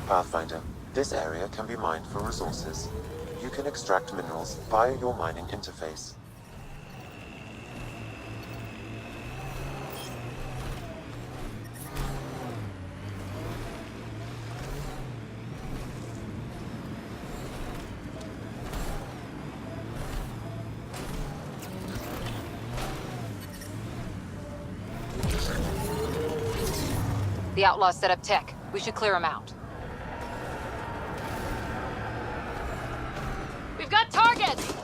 Pathfinder, this area can be mined for resources. You can extract minerals via your mining interface. The outlaws set up tech. We should clear them out. We've got targets!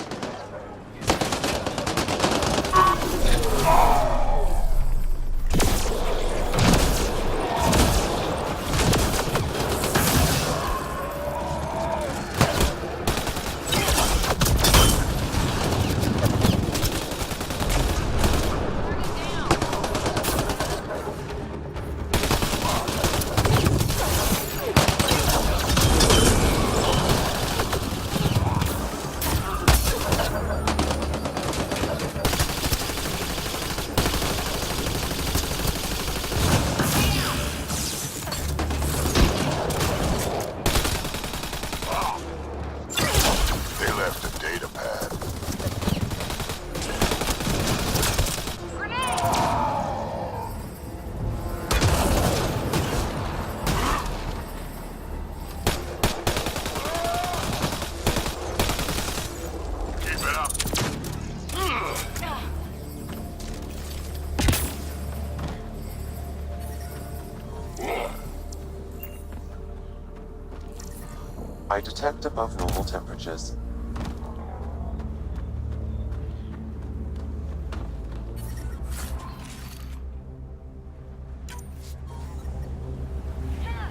I detect above normal temperatures.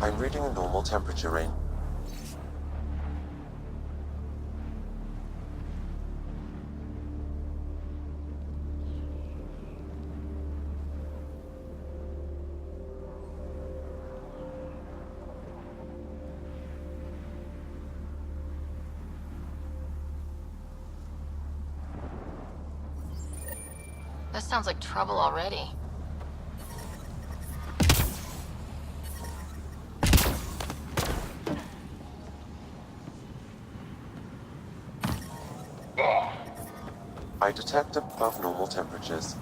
I'm reading a normal temperature range. That sounds like trouble already. I detect above normal temperatures.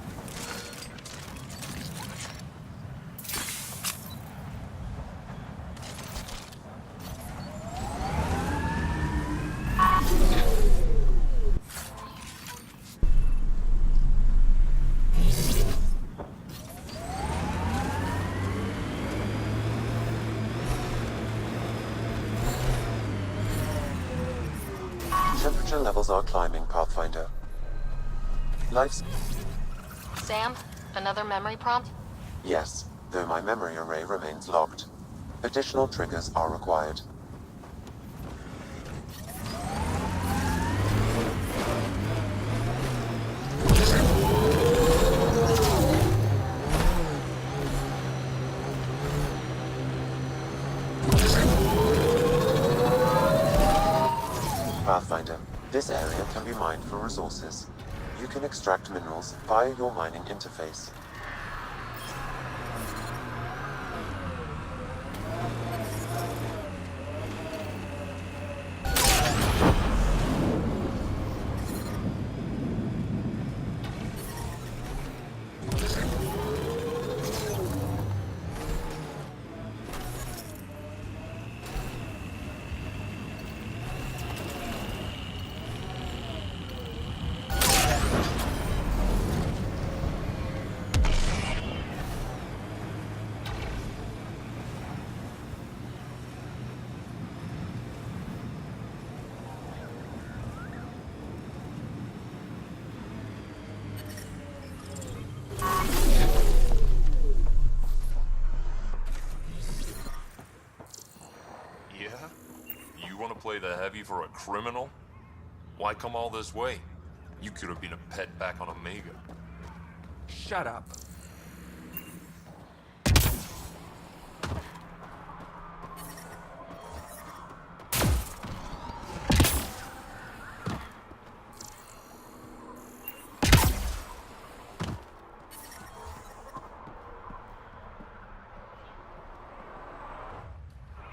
Temperature levels are climbing, Pathfinder. Life's... Sam, another memory prompt? Yes, though my memory array remains locked. Additional triggers are required. Pathfinder, this area can be mined for resources. You can extract minerals via your mining interface. Play the heavy for a criminal? Why come all this way? You could have been a pet back on Omega. Shut up.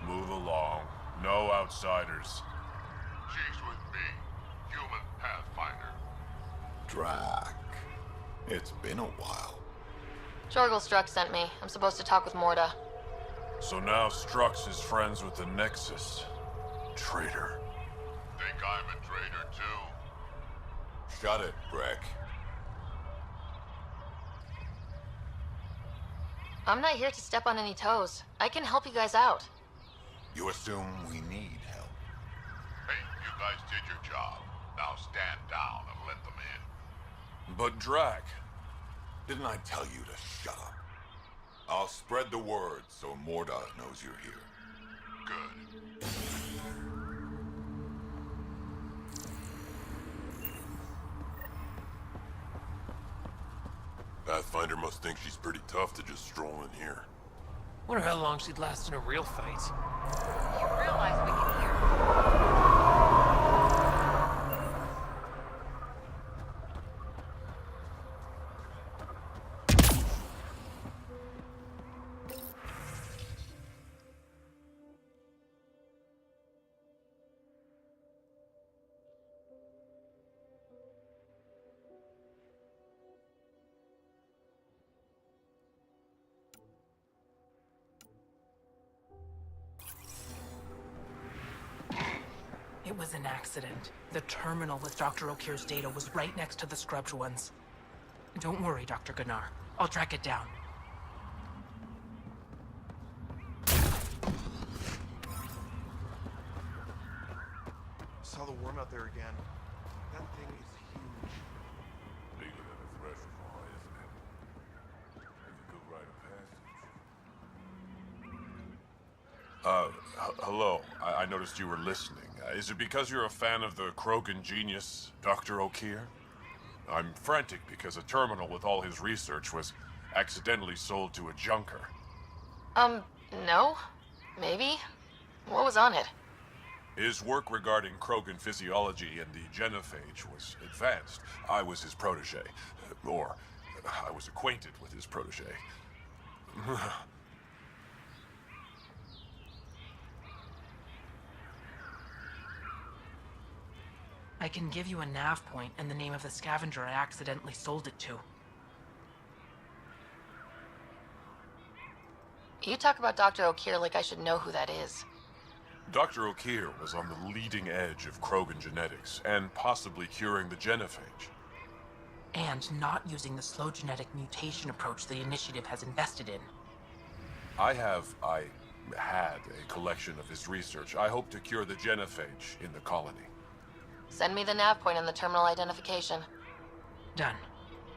Move along. No outsiders. She's with me, human Pathfinder. Drac. It's been a while. Jorgel Strux sent me. I'm supposed to talk with Morda. So now Strux is friends with the Nexus. Traitor. Think I'm a traitor too? Shut it, Breck. I'm not here to step on any toes. I can help you guys out. You assume we need help. Hey, you guys did your job. Now stand down and let them in. But Drac... Didn't I tell you to shut up? I'll spread the word so Morda knows you're here. Good. Pathfinder must think she's pretty tough to just stroll in here. Wonder how long she'd last in a real fight. You realize we can hear. It was an accident. The terminal with Dr. O'Kear's data was right next to the scrubbed ones. Don't worry, Dr. Gunnar. I'll track it down. Saw the worm out there again. That thing is huge. Bigger than a threshold, isn't it? There's a good rite of passage. Hello. I noticed you were listening. Is it because you're a fan of the Krogan genius, Dr. O'Kear? I'm frantic because a terminal with all his research was accidentally sold to a junker. No. Maybe. What was on it? His work regarding Krogan physiology and the genophage was advanced. I was his protege. Or, I was acquainted with his protege. I can give you a nav point and the name of the scavenger I accidentally sold it to. You talk about Dr. O'Kear like I should know who that is. Dr. O'Kear was on the leading edge of Krogan genetics, and possibly curing the genophage. And not using the slow genetic mutation approach the Initiative has invested in. I had a collection of his research. I hope to cure the genophage in the colony. Send me the nav point and the terminal identification. Done.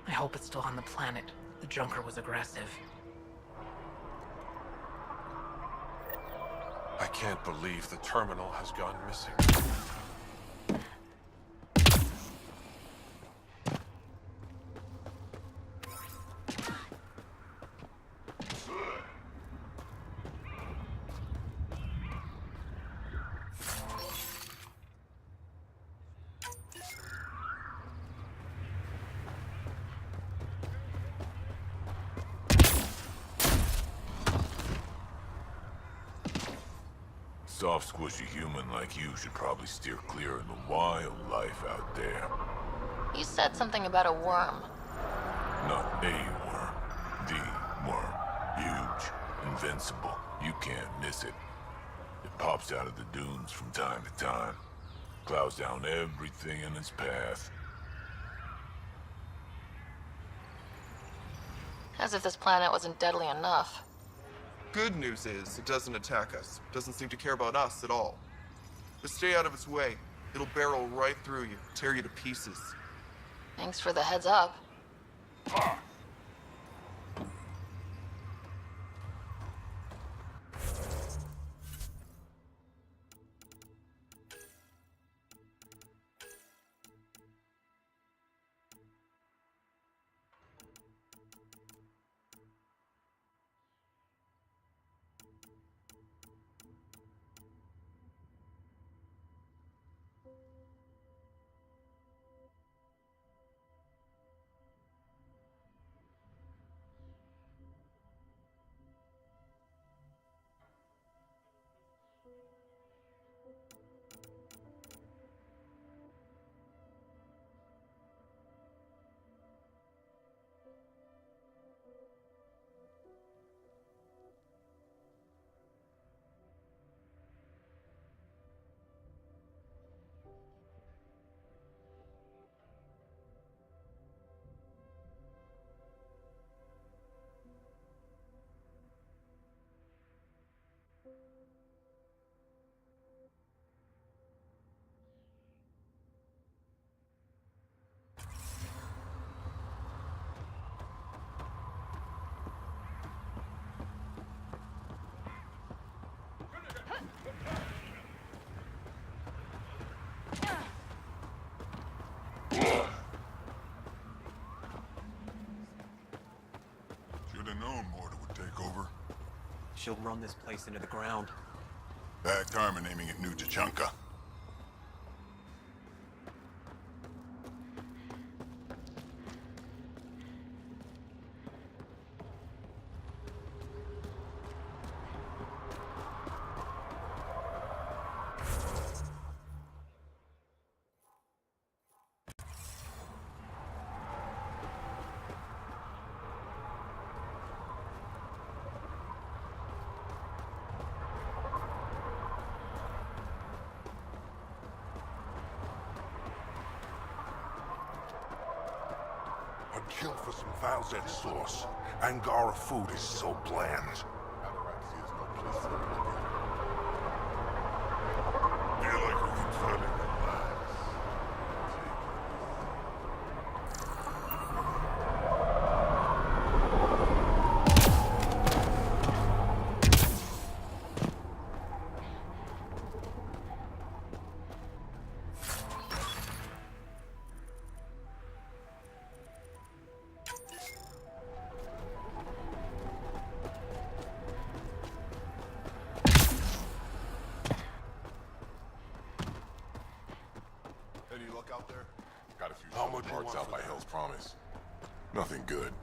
I hope it's still on the planet. The Junker was aggressive. I can't believe the terminal has gone missing. Soft, squishy human like you should probably steer clear of the wildlife out there. You said something about a worm. Not a worm. The worm. Huge. Invincible. You can't miss it. It pops out of the dunes from time to time. Plows down everything in its path. As if this planet wasn't deadly enough. Good news is, it doesn't attack us. Doesn't seem to care about us at all. Just stay out of its way. It'll barrel right through you, tear you to pieces. Thanks for the heads up. Should've known Morta would take over. She'll run this place into the ground. Bad timing aiming at New Tachanka. I'd kill for some Valzet sauce. Angara food is so bland. Feel like we can finally relax. Any luck out there? Got a few parts out by Hell's Promise. Nothing good.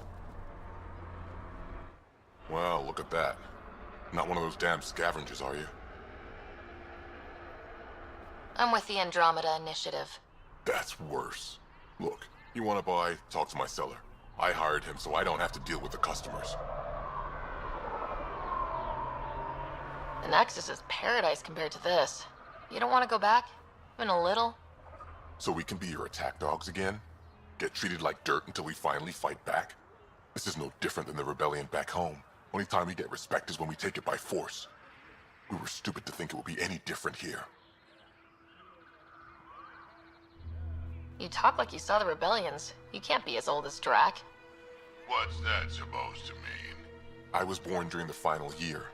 Well, look at that. Not one of those damn scavengers, are you? I'm with the Andromeda Initiative. That's worse. Look, you want to buy, talk to my seller. I hired him so I don't have to deal with the customers. The Nexus is paradise compared to this. You don't want to go back? Even a little? So we can be your attack dogs again? Get treated like dirt until we finally fight back? This is no different than the rebellion back home. Only time we get respect is when we take it by force. We were stupid to think it would be any different here. You talk like you saw the rebellions. You can't be as old as Drac. What's that supposed to mean? I was born during the final year,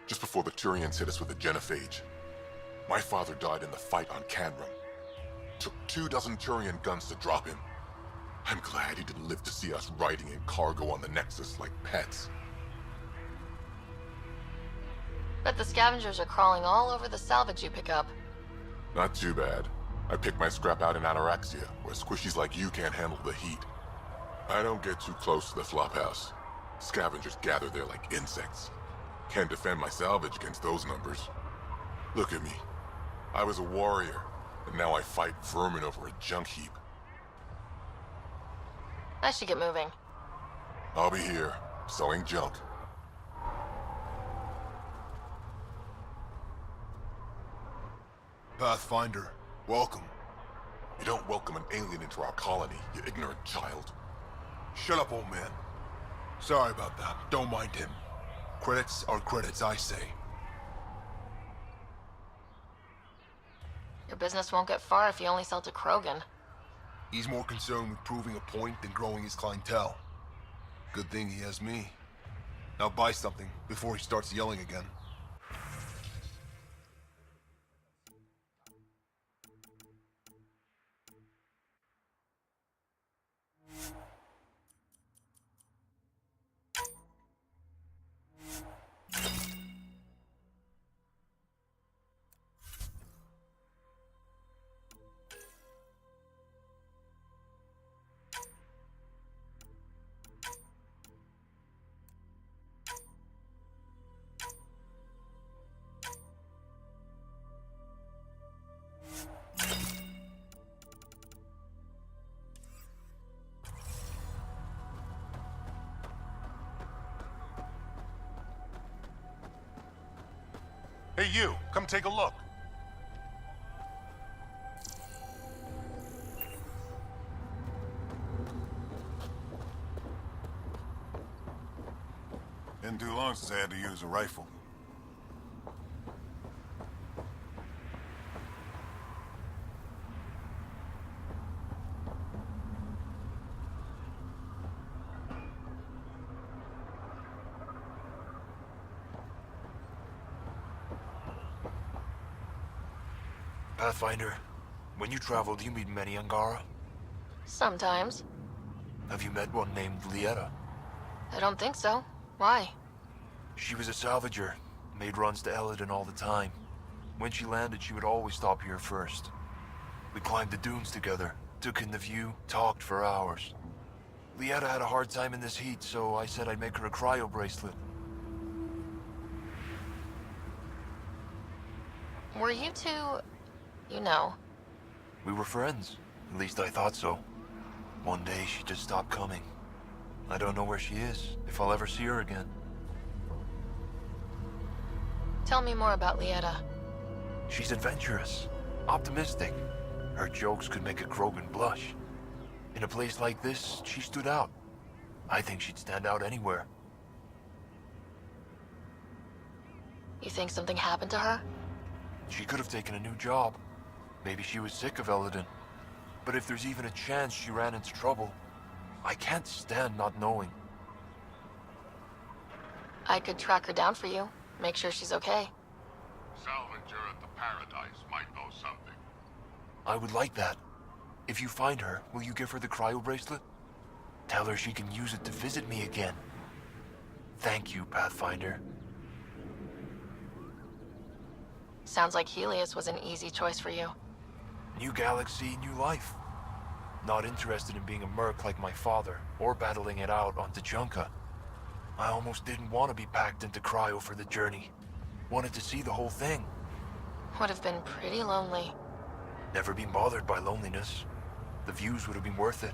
just before the Turians hit us with the genophage. My father died in the fight on Canrum. Took 24 Turian guns to drop him. I'm glad he didn't live to see us riding in cargo on the Nexus like pets. Bet the scavengers are crawling all over the salvage you pick up. Not too bad. I pick my scrap out in Ataraxia, where squishies like you can't handle the heat. I don't get too close to the flophouse. Scavengers gather there like insects. Can't defend my salvage against those numbers. Look at me. I was a warrior, and now I fight vermin over a junk heap. I should get moving. I'll be here, selling junk. Pathfinder, welcome. You don't welcome an alien into our colony, you ignorant child. Shut up, old man. Sorry about that. Don't mind him. Credits are credits, I say. Your business won't get far if you only sell to Krogan. He's more concerned with proving a point than growing his clientele. Good thing he has me. Now buy something before he starts yelling again. Hey you, come take a look. Been too long since I had to use a rifle. Pathfinder, when you travel, do you meet many Angara? Sometimes. Have you met one named Lieta? I don't think so. Why? She was a salvager, made runs to Eladin all the time. When she landed, she would always stop here first. We climbed the dunes together, took in the view, talked for hours. Lieta had a hard time in this heat, so I said I'd make her a cryo bracelet. Were you two... you know? We were friends. At least I thought so. One day she just stopped coming. I don't know where she is, if I'll ever see her again. Tell me more about Lieta. She's adventurous, optimistic. Her jokes could make a Krogan blush. In a place like this, she stood out. I think she'd stand out anywhere. You think something happened to her? She could have taken a new job. Maybe she was sick of Eladin. But if there's even a chance she ran into trouble, I can't stand not knowing. I could track her down for you. Make sure she's okay. Salvager at the Paradise might know something. I would like that. If you find her, will you give her the cryo bracelet? Tell her she can use it to visit me again. Thank you, Pathfinder. Sounds like Helios was an easy choice for you. New galaxy, new life. Not interested in being a merc like my father, or battling it out on Tuchanka. I almost didn't want to be packed into cryo for the journey. Wanted to see the whole thing. Would have been pretty lonely. Never been bothered by loneliness. The views would have been worth it.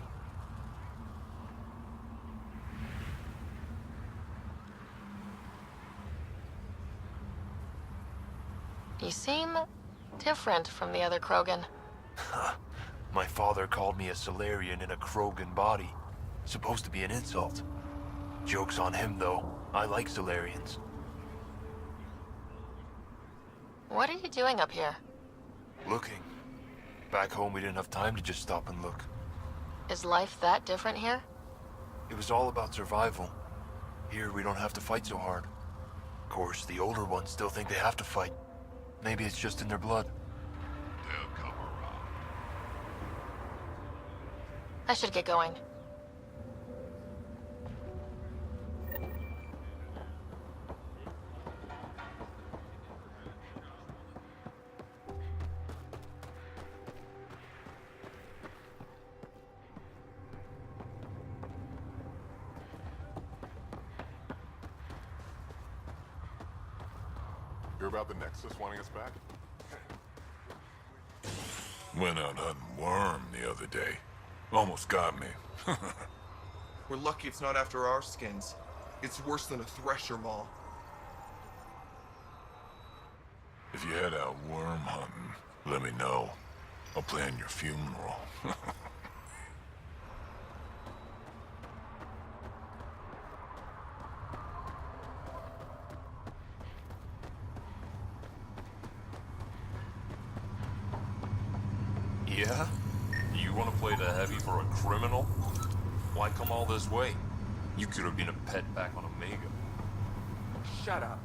You seem different from the other Krogan. My father called me a Solarian in a Krogan body. Supposed to be an insult. Joke's on him, though. I like Solarians. What are you doing up here? Looking. Back home, we didn't have time to just stop and look. Is life that different here? It was all about survival. Here, we don't have to fight so hard. Of course, the older ones still think they have to fight. Maybe it's just in their blood. They'll come around. I should get going. Hear about the Nexus wanting us back? Went out hunting worm the other day. Almost got me. We're lucky it's not after our skins. It's worse than a thresher maw. If you head out worm hunting, let me know. I'll plan your funeral. Yeah? You want to play the heavy for a criminal? Why come all this way? You could have been a pet back on Omega. Shut up.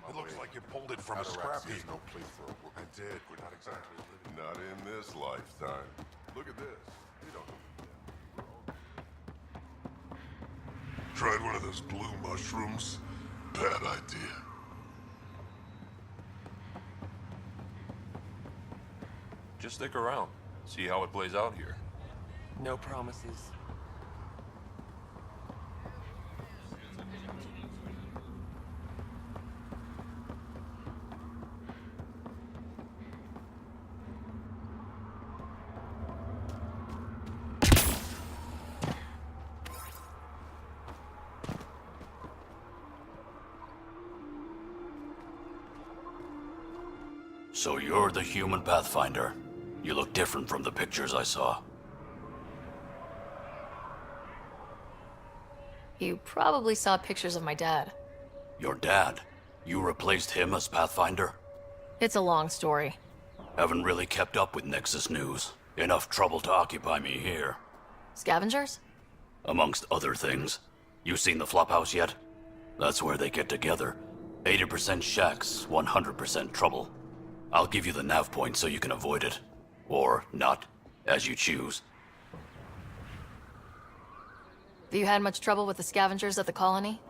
It looks like you pulled it from a scrap heap. No place for I did. We're not exactly living. Not in this lifetime. Look at this. You don't know. Tried one of those blue mushrooms? Bad idea. Just stick around. See how it plays out here. No promises. So you're the human Pathfinder. You look different from the pictures I saw. You probably saw pictures of my dad. Your dad? You replaced him as Pathfinder? It's a long story. Haven't really kept up with Nexus news. Enough trouble to occupy me here. Scavengers? Amongst other things. You seen the Flophouse yet? That's where they get together. 80% shacks, 100% trouble. I'll give you the nav point so you can avoid it. Or not, as you choose. Have you had much trouble with the scavengers at the colony?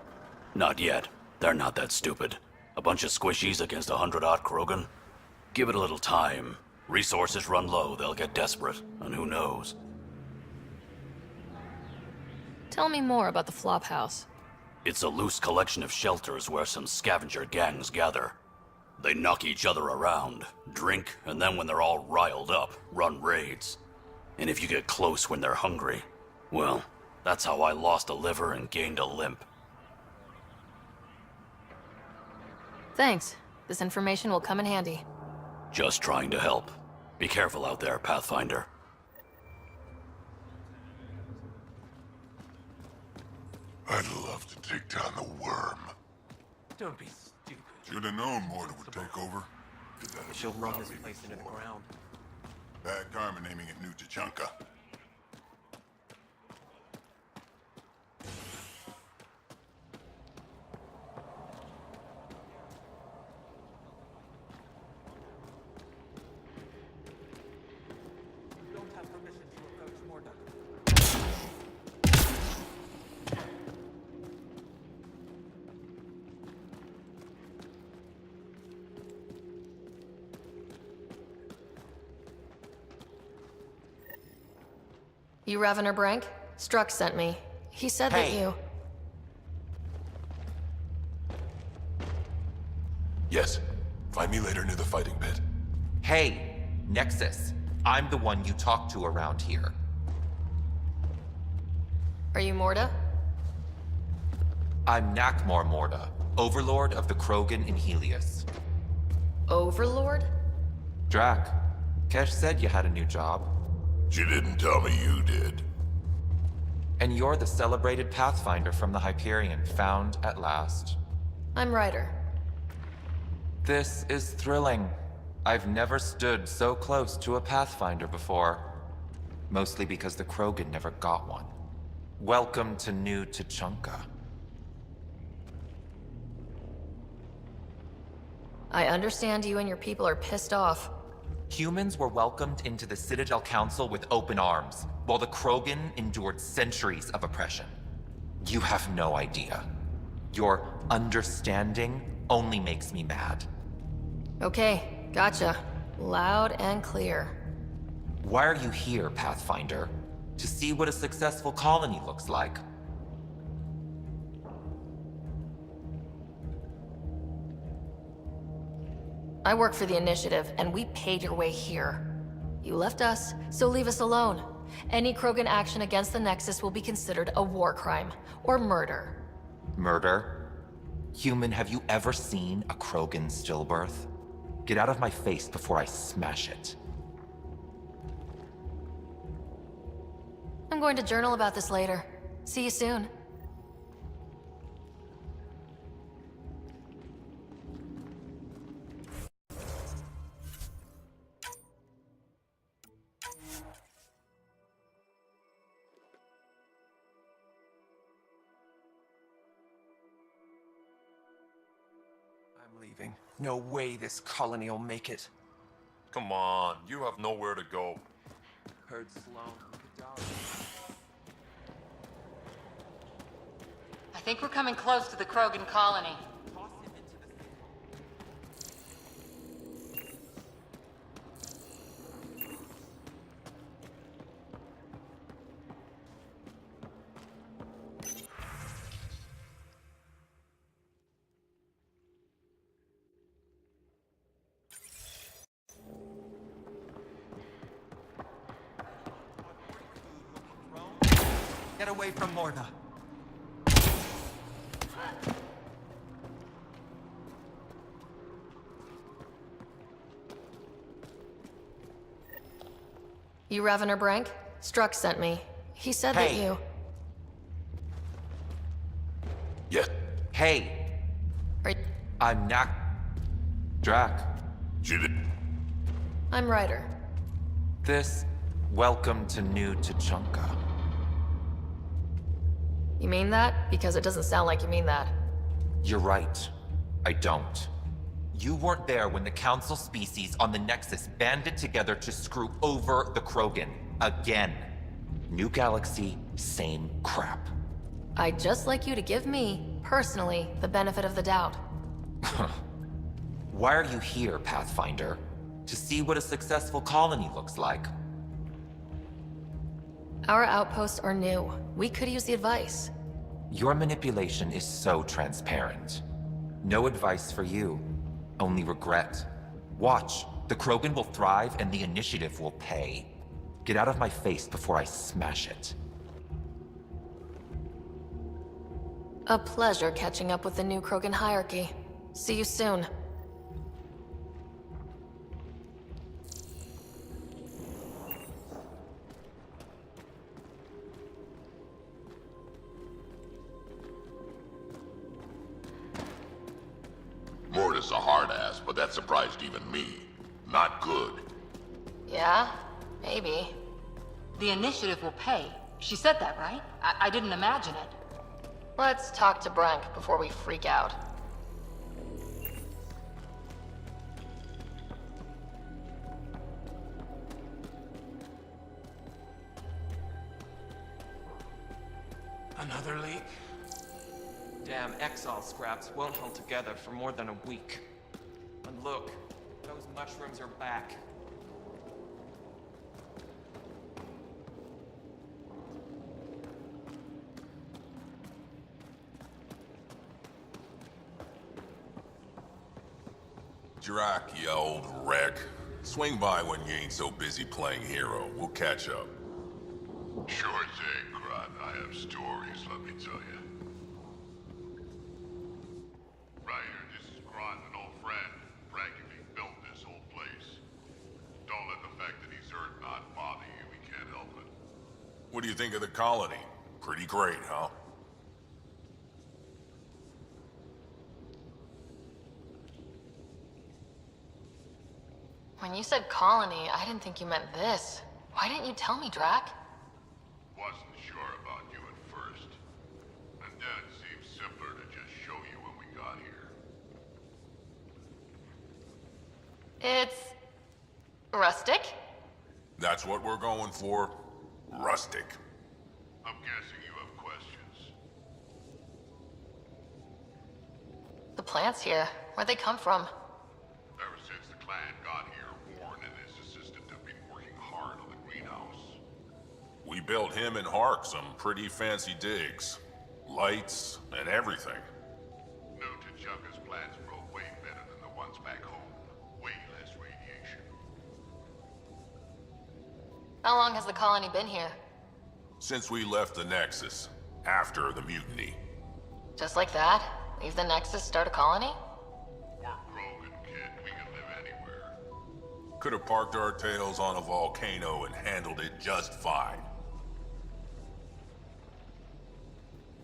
Not yet. They're not that stupid. A bunch of squishies against 100-odd Krogan? Give it a little time. Resources run low, they'll get desperate, and who knows? Tell me more about the Flophouse. It's a loose collection of shelters where some scavenger gangs gather. They knock each other around, drink, and then when they're all riled up, run raids. And if you get close when they're hungry, well, that's how I lost a liver and gained a limp. Thanks. This information will come in handy. Just trying to help. Be careful out there, Pathfinder. I'd love to take down the worm. Don't be stupid. Should have known Mortar would take over. She'll run this place into the ground. Bad karma naming it New Tachanka. Don't have permission to approach Morda. You Revener Brank? Struck sent me. He said that you... Yes. Find me later near the fighting pit. Hey, Nexus. I'm the one you talk to around here. Are you Morda? I'm Nakmor Morda, Overlord of the Krogan in Helios. Overlord? Drac, Kesh said you had a new job. She didn't tell me you did. And you're the celebrated Pathfinder from the Hyperion, found at last. I'm Ryder. This is thrilling. I've never stood so close to a Pathfinder before. Mostly because the Krogan never got one. Welcome to New Tuchanka. I understand you and your people are pissed off. Humans were welcomed into the Citadel Council with open arms, while the Krogan endured centuries of oppression. You have no idea. Your understanding only makes me mad. Okay, gotcha. Loud and clear. Why are you here, Pathfinder? To see what a successful colony looks like. I work for the Initiative, and we paid your way here. You left us, so leave us alone. Any Krogan action against the Nexus will be considered a war crime, or murder. Murder? Human, have you ever seen a Krogan stillbirth? Get out of my face before I smash it. I'm going to journal about this later. See you soon. I'm leaving. No way this colony will make it. Come on, you have nowhere to go. Heard Sloan from Kadara. I think we're coming close to the Krogan colony. Get away from Morda. You Revener Brank? Struck sent me. He said that you... Yeah. Hey! Are... I'm Drac. She did. I'm Ryder. Welcome to New Tuchanka. You mean that? Because it doesn't sound like you mean that. You're right. I don't. You weren't there when the Council species on the Nexus banded together to screw over the Krogan. Again. New galaxy, same crap. I'd just like you to give me, personally, the benefit of the doubt. Why are you here, Pathfinder? To see what a successful colony looks like. Our outposts are new. We could use the advice. Your manipulation is so transparent. No advice for you. Only regret. Watch. The Krogan will thrive and the Initiative will pay. Get out of my face before I smash it. A pleasure catching up with the new Krogan hierarchy. See you soon. Morda's a hard ass, but that surprised even me. Not good. Yeah? Maybe. The Initiative will pay. She said that, right? I didn't imagine it. Let's talk to Brank before we freak out. Another leak? Damn exile scraps won't hold together for more than a week. And look, those mushrooms are back. Drac, you old wreck. Swing by when you ain't so busy playing hero. We'll catch up. Sure thing, Crot. I have stories, let me tell you. Ryder, this is Crot, an old friend. Practically built this whole place. Don't let the fact that he's hurt not bother you. We can't help it. What do you think of the colony? Pretty great, huh? When you said colony, I didn't think you meant this. Why didn't you tell me, Drac? Wasn't sure about you at first. And then it seemed simpler to just show you when we got here. It's... rustic? That's what we're going for. Rustic. I'm guessing you have questions. The plants here, where'd they come from? Ever since the clan got here, Warren and his assistant have been working hard on the greenhouse. We built him and Hark some pretty fancy digs. Lights and everything. New T'Chaka's plans grow way better than the ones back home. Way less radiation. How long has the colony been here? Since we left the Nexus. After the mutiny. Just like that? Leave the Nexus, start a colony? We're Krogan, kid. We can live anywhere. Could have parked our tails on a volcano and handled it just fine.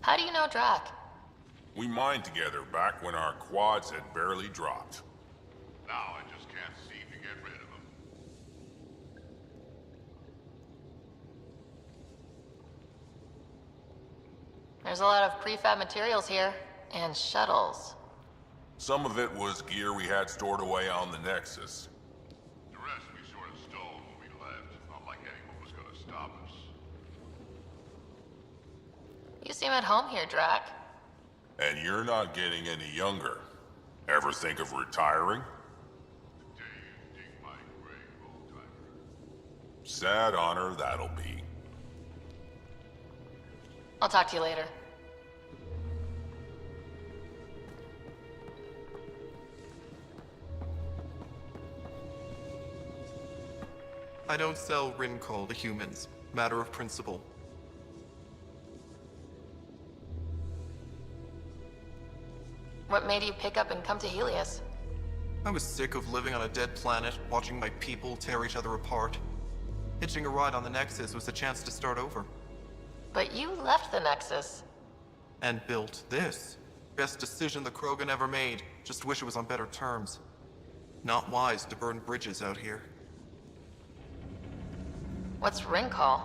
How do you know Drac? We mined together back when our quads had barely dropped. Now I just can't seem to get rid of him. There's a lot of prefab materials here, and shuttles. Some of it was gear we had stored away on the Nexus. The rest we sort of stole when we left. Not like anyone was gonna stop us. You seem at home here, Drac. And you're not getting any younger. Ever think of retiring? The day you dig my grave, old-timer. Sad honor that'll be. I'll talk to you later. I don't sell Rincol to humans. Matter of principle. What made you pick up and come to Helios? I was sick of living on a dead planet, watching my people tear each other apart. Hitching a ride on the Nexus was a chance to start over. But you left the Nexus. And built this. Best decision the Krogan ever made. Just wish it was on better terms. Not wise to burn bridges out here. What's Rincol?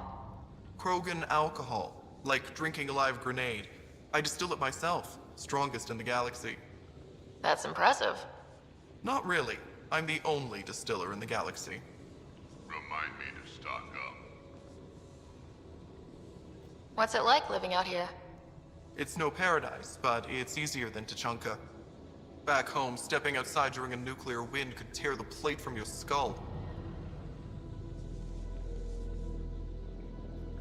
Krogan alcohol. Like drinking a live grenade. I distill it myself. Strongest in the galaxy. That's impressive. Not really. I'm the only distiller in the galaxy. Remind me to stock up. What's it like living out here? It's no paradise, but it's easier than Tuchanka. Back home, stepping outside during a nuclear wind could tear the plate from your skull.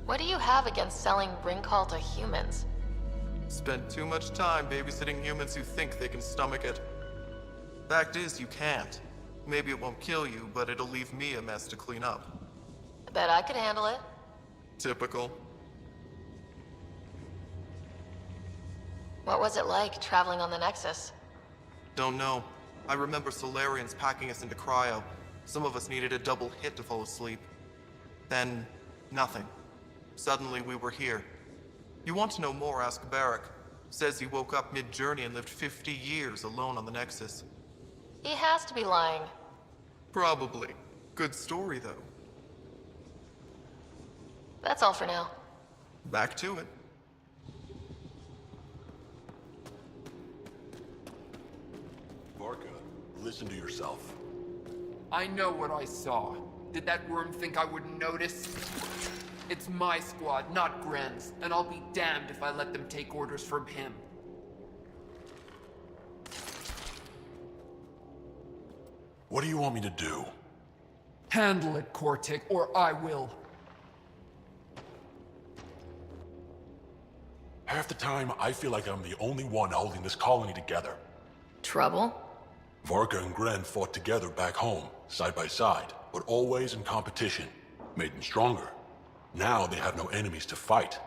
What do you have against selling Rincol to humans? Spent too much time babysitting humans who think they can stomach it. Fact is, you can't. Maybe it won't kill you, but it'll leave me a mess to clean up. I bet I could handle it. Typical. What was it like traveling on the Nexus? Don't know. I remember Solarians packing us into cryo. Some of us needed a double hit to fall asleep. Then, nothing. Suddenly we were here. You want to know more, ask Barrack. Says he woke up mid-journey and lived 50 years alone on the Nexus. He has to be lying. Probably. Good story, though. That's all for now. Back to it. Varka, listen to yourself. I know what I saw. Did that worm think I wouldn't notice? It's my squad, not Gren's, and I'll be damned if I let them take orders from him. What do you want me to do? Handle it, Cortic, or I will. Half the time, I feel like I'm the only one holding this colony together. Trouble? Varka and Gren fought together back home, side by side, but always in competition. Made them stronger. Now they have no enemies to fight,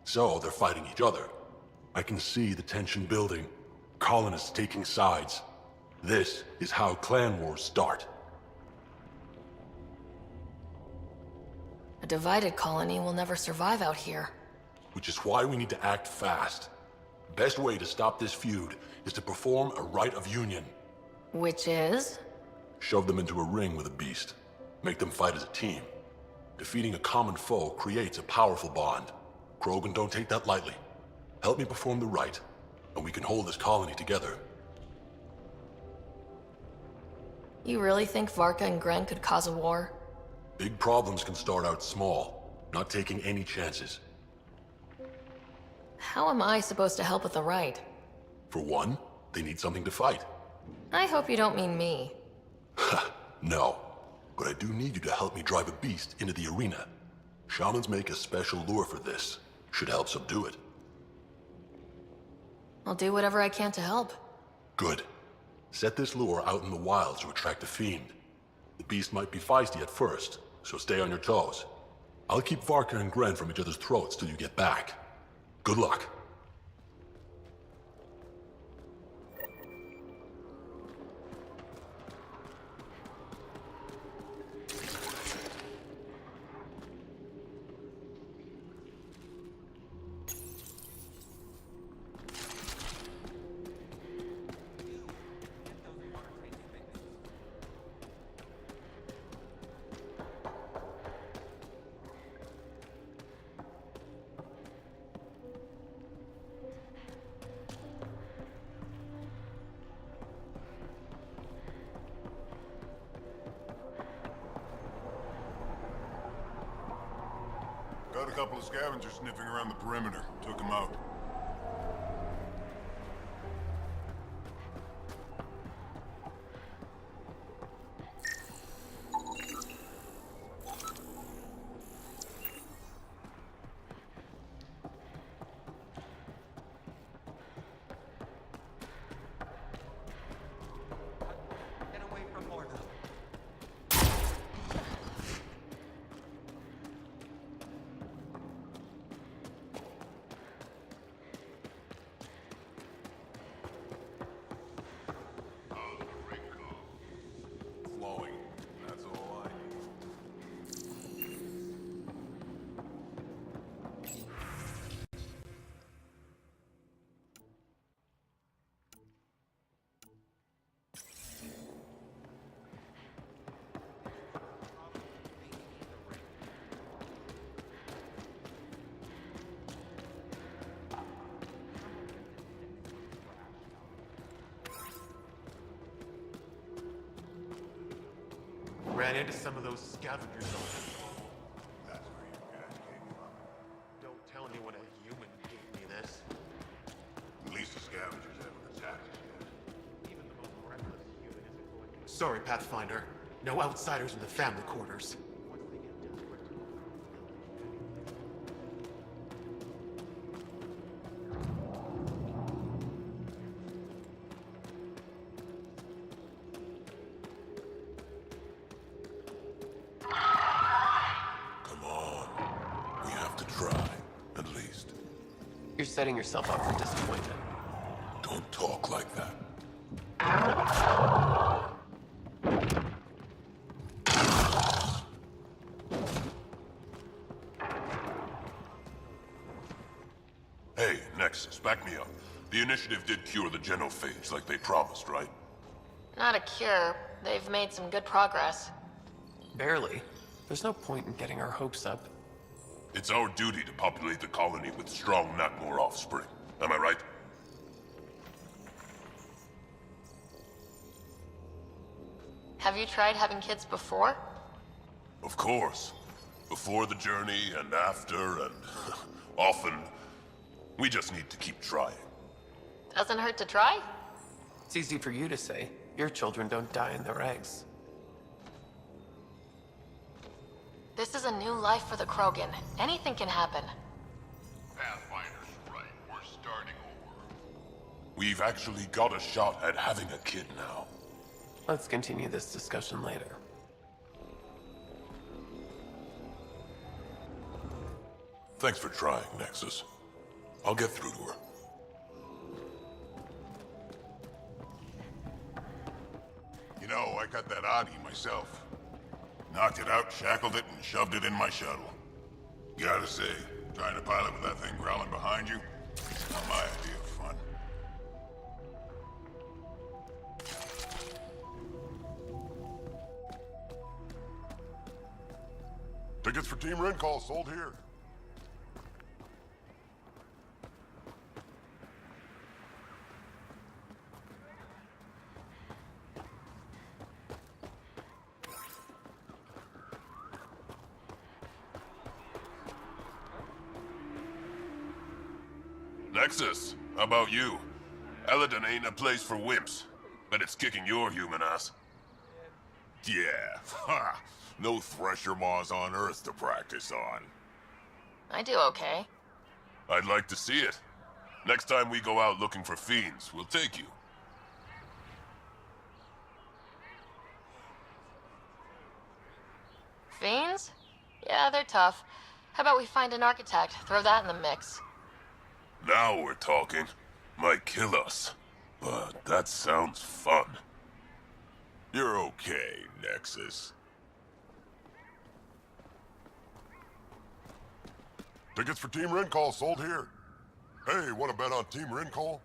so they're fighting each other. I can see the tension building, colonists taking sides. This is how clan wars start. A divided colony will never survive out here. Which is why we need to act fast. The best way to stop this feud is to perform a rite of union. Which is? Shove them into a ring with a beast. Make them fight as a team. Defeating a common foe creates a powerful bond. Krogan don't take that lightly. Help me perform the rite, and we can hold this colony together. You really think Varka and Gren could cause a war? Big problems can start out small, not taking any chances. How am I supposed to help with the rite? For one, they need something to fight. I hope you don't mean me. No, but I do need you to help me drive a beast into the arena. Shamans make a special lure for this. Should help subdue it. I'll do whatever I can to help. Good. Set this lure out in the wilds to attract a fiend. The beast might be feisty at first, so stay on your toes. I'll keep Varka and Gren from each other's throats till you get back. Good luck. Got a couple of scavengers sniffing around the perimeter. Took them out. Ran into some of those scavengers on it. That's where you guys came from. Don't tell anyone a human gave me this. At least the scavengers haven't attacked us yet. Even the most reckless human isn't going to... Sorry, Pathfinder. No outsiders in the family quarters. You're setting yourself up for disappointment. Don't talk like that. Hey, Nexus, back me up. The initiative did cure the genophage like they promised, right? Not a cure. They've made some good progress. Barely. There's no point in getting our hopes up. It's our duty to populate the colony with strong, not more offspring. Am I right? Have you tried having kids before? Of course. Before the journey and after and often. We just need to keep trying. Doesn't hurt to try? It's easy for you to say. Your children don't die in their eggs. This is a new life for the Krogan. Anything can happen. Pathfinder's right. We're starting over. We've actually got a shot at having a kid now. Let's continue this discussion later. Thanks for trying, Nexus. I'll get through to her. You know, I got that Audi myself. Knocked it out, shackled it, and shoved it in my shuttle. Gotta say, trying to pilot with that thing growling behind you, not my idea of fun. Tickets for Team Red Call sold here. Nexus, how about you? Eladon ain't a place for wimps, but it's kicking your human ass. Yeah, ha! No thresher maws on Earth to practice on. I do okay. I'd like to see it. Next time we go out looking for fiends, we'll take you. Fiends? Yeah, they're tough. How about we find an architect, throw that in the mix? Now we're talking. Might kill us, but that sounds fun. You're okay, Nexus. Tickets for Team Red Call sold here. Hey, want to bet on Team Red Call?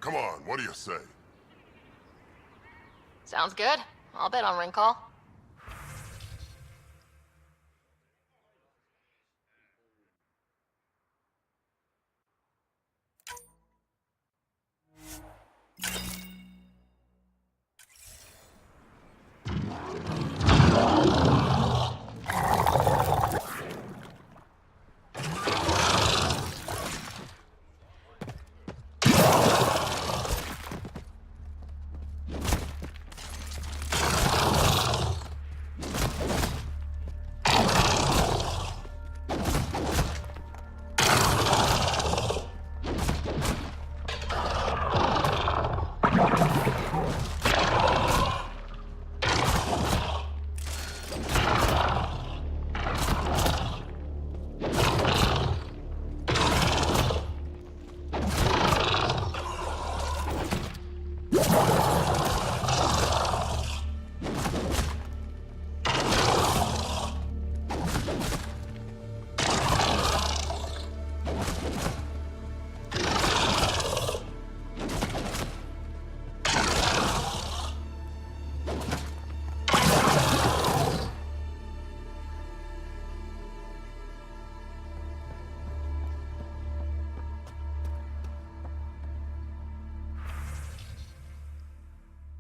Come on, what do you say? Sounds good. I'll bet on ring call.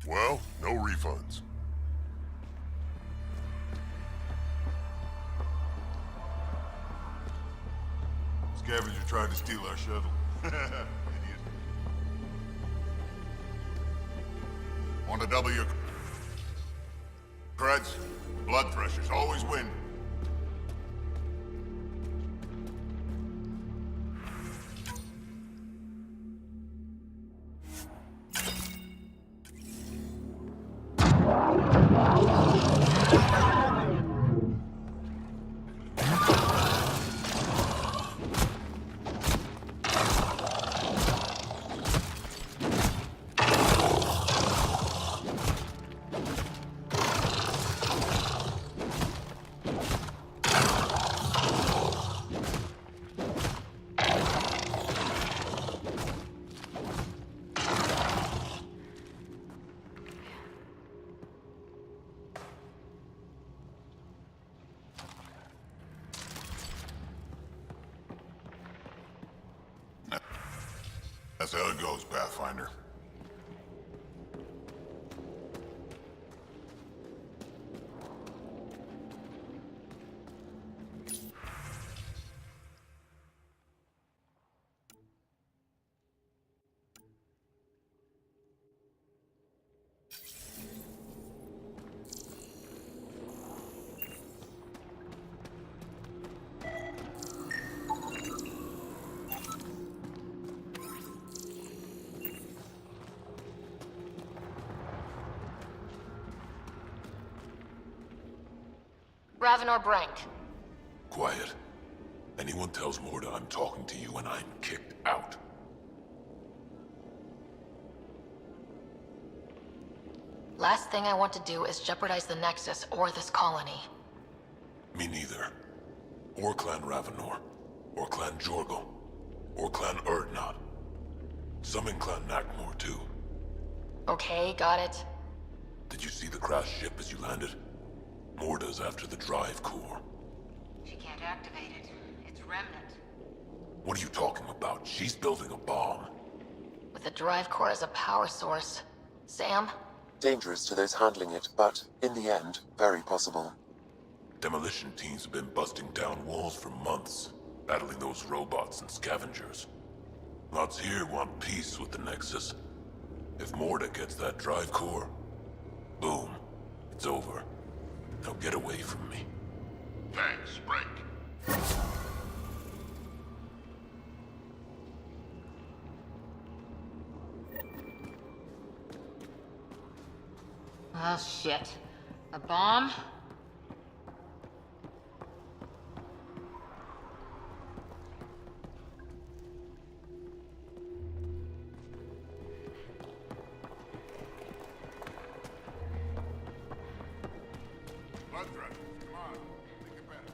Well, no refunds. Scavenger tried to steal our shuttle. Idiot. Want to double your... creds? Blood threshers always win. That's how it goes, Pathfinder. Ravenor Brank. Quiet. Anyone tells Morda I'm talking to you and I'm kicked out. Last thing I want to do is jeopardize the Nexus or this colony. Me neither. Or Clan Ravenor. Or Clan Jorgal. Or Clan Urdnot. Some in Clan Nakmor too. Okay, got it. Did you see the crashed ship as you landed? Morda's after the drive core. She can't activate it. It's Remnant. What are you talking about? She's building a bomb. With the drive core as a power source. Sam? Dangerous to those handling it, but, in the end, very possible. Demolition teams have been busting down walls for months, battling those robots and scavengers. Lots here want peace with the Nexus. If Morda gets that drive core, boom, it's over. Now get away from me. Thanks, break. Oh, shit. A bomb? Blood threat. Come on. Think it better.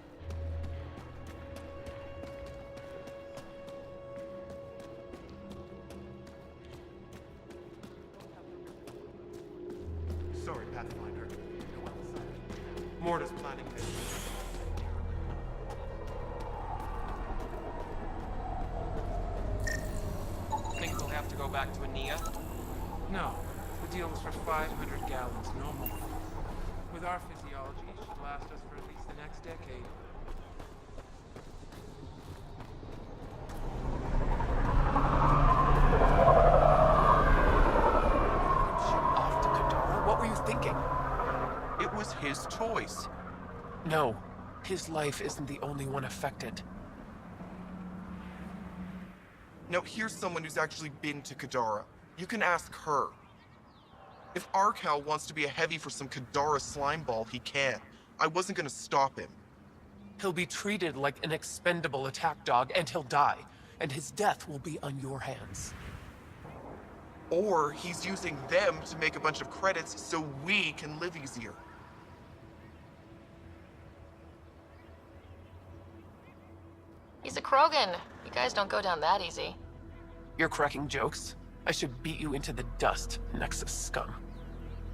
Sorry, Pathfinder. Morta's planning this. Think we'll have to go back to Ania? No. The deal was for 500 gallons, no more. With our physiology, it should last us for at least the next decade. Off to Kadara? What were you thinking? It was his choice. No. His life isn't the only one affected. Now, here's someone who's actually been to Kadara. You can ask her. If Arcal wants to be a heavy for some Kadara slimeball, he can. I wasn't gonna stop him. He'll be treated like an expendable attack dog, and he'll die. And his death will be on your hands. Or he's using them to make a bunch of credits so we can live easier. He's a Krogan. You guys don't go down that easy. You're cracking jokes? I should beat you into the dust, Nexus scum.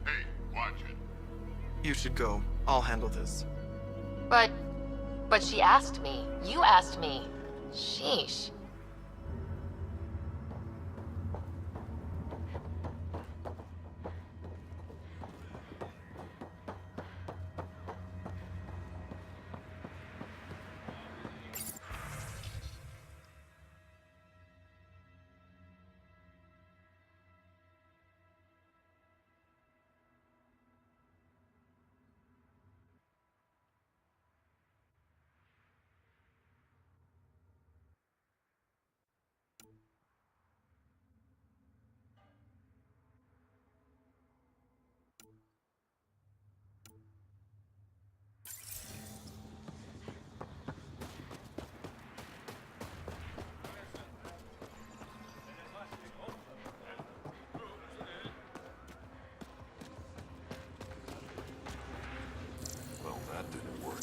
Hey, watch it. You should go. I'll handle this. But she asked me. You asked me. Sheesh. Well, that didn't work.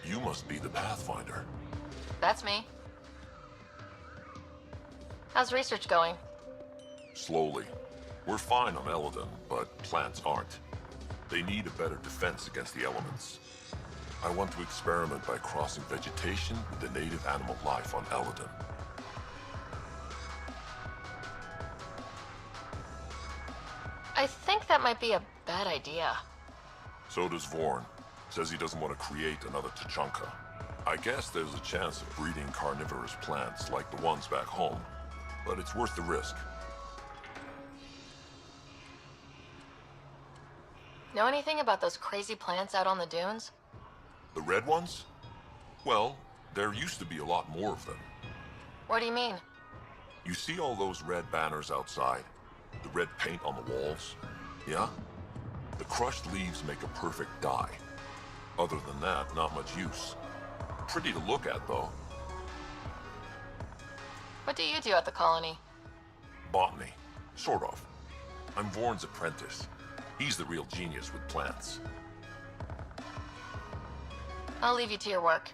You must be the Pathfinder. That's me. How's research going? Slowly. We're fine on Eladon, but plants aren't. They need a better defense against the elements. I want to experiment by crossing vegetation with the native animal life on Eladon. I think that might be a bad idea. So does Vorn. Says he doesn't want to create another Tachanka. I guess there's a chance of breeding carnivorous plants like the ones back home, but it's worth the risk. Know anything about those crazy plants out on the dunes? The red ones? Well, there used to be a lot more of them. What do you mean? You see all those red banners outside? The red paint on the walls? Yeah? The crushed leaves make a perfect dye. Other than that, not much use. Pretty to look at, though. What do you do at the colony? Botany. Sort of. I'm Vorn's apprentice. He's the real genius with plants. I'll leave you to your work.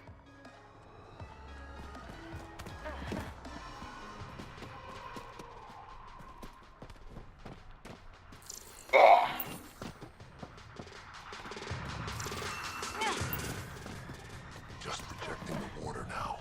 Just projecting the water now.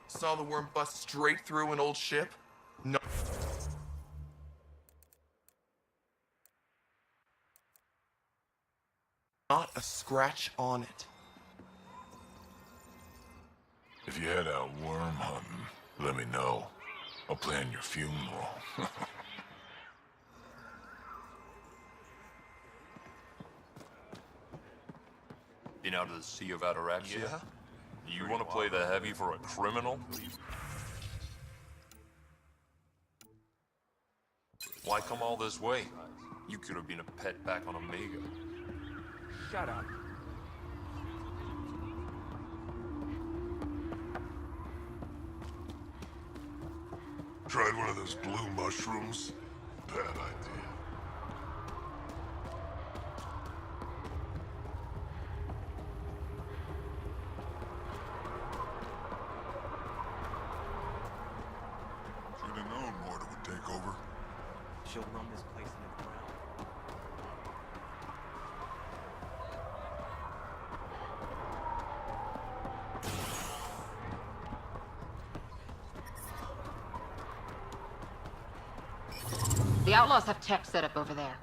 Saw the worm bust straight through an old ship? No. Not a scratch on it. If you head out worm hunting, let me know. I'll plan your funeral. Been out of the Sea of Ataraxia? Yeah? You want to play the heavy for a criminal? Why come all this way? You could have been a pet back on Omega. Shut up. Tried one of those blue mushrooms? Bad idea. Should have known Morta would take over. She'll run this place in the ground. The outlaws have tech set up over there.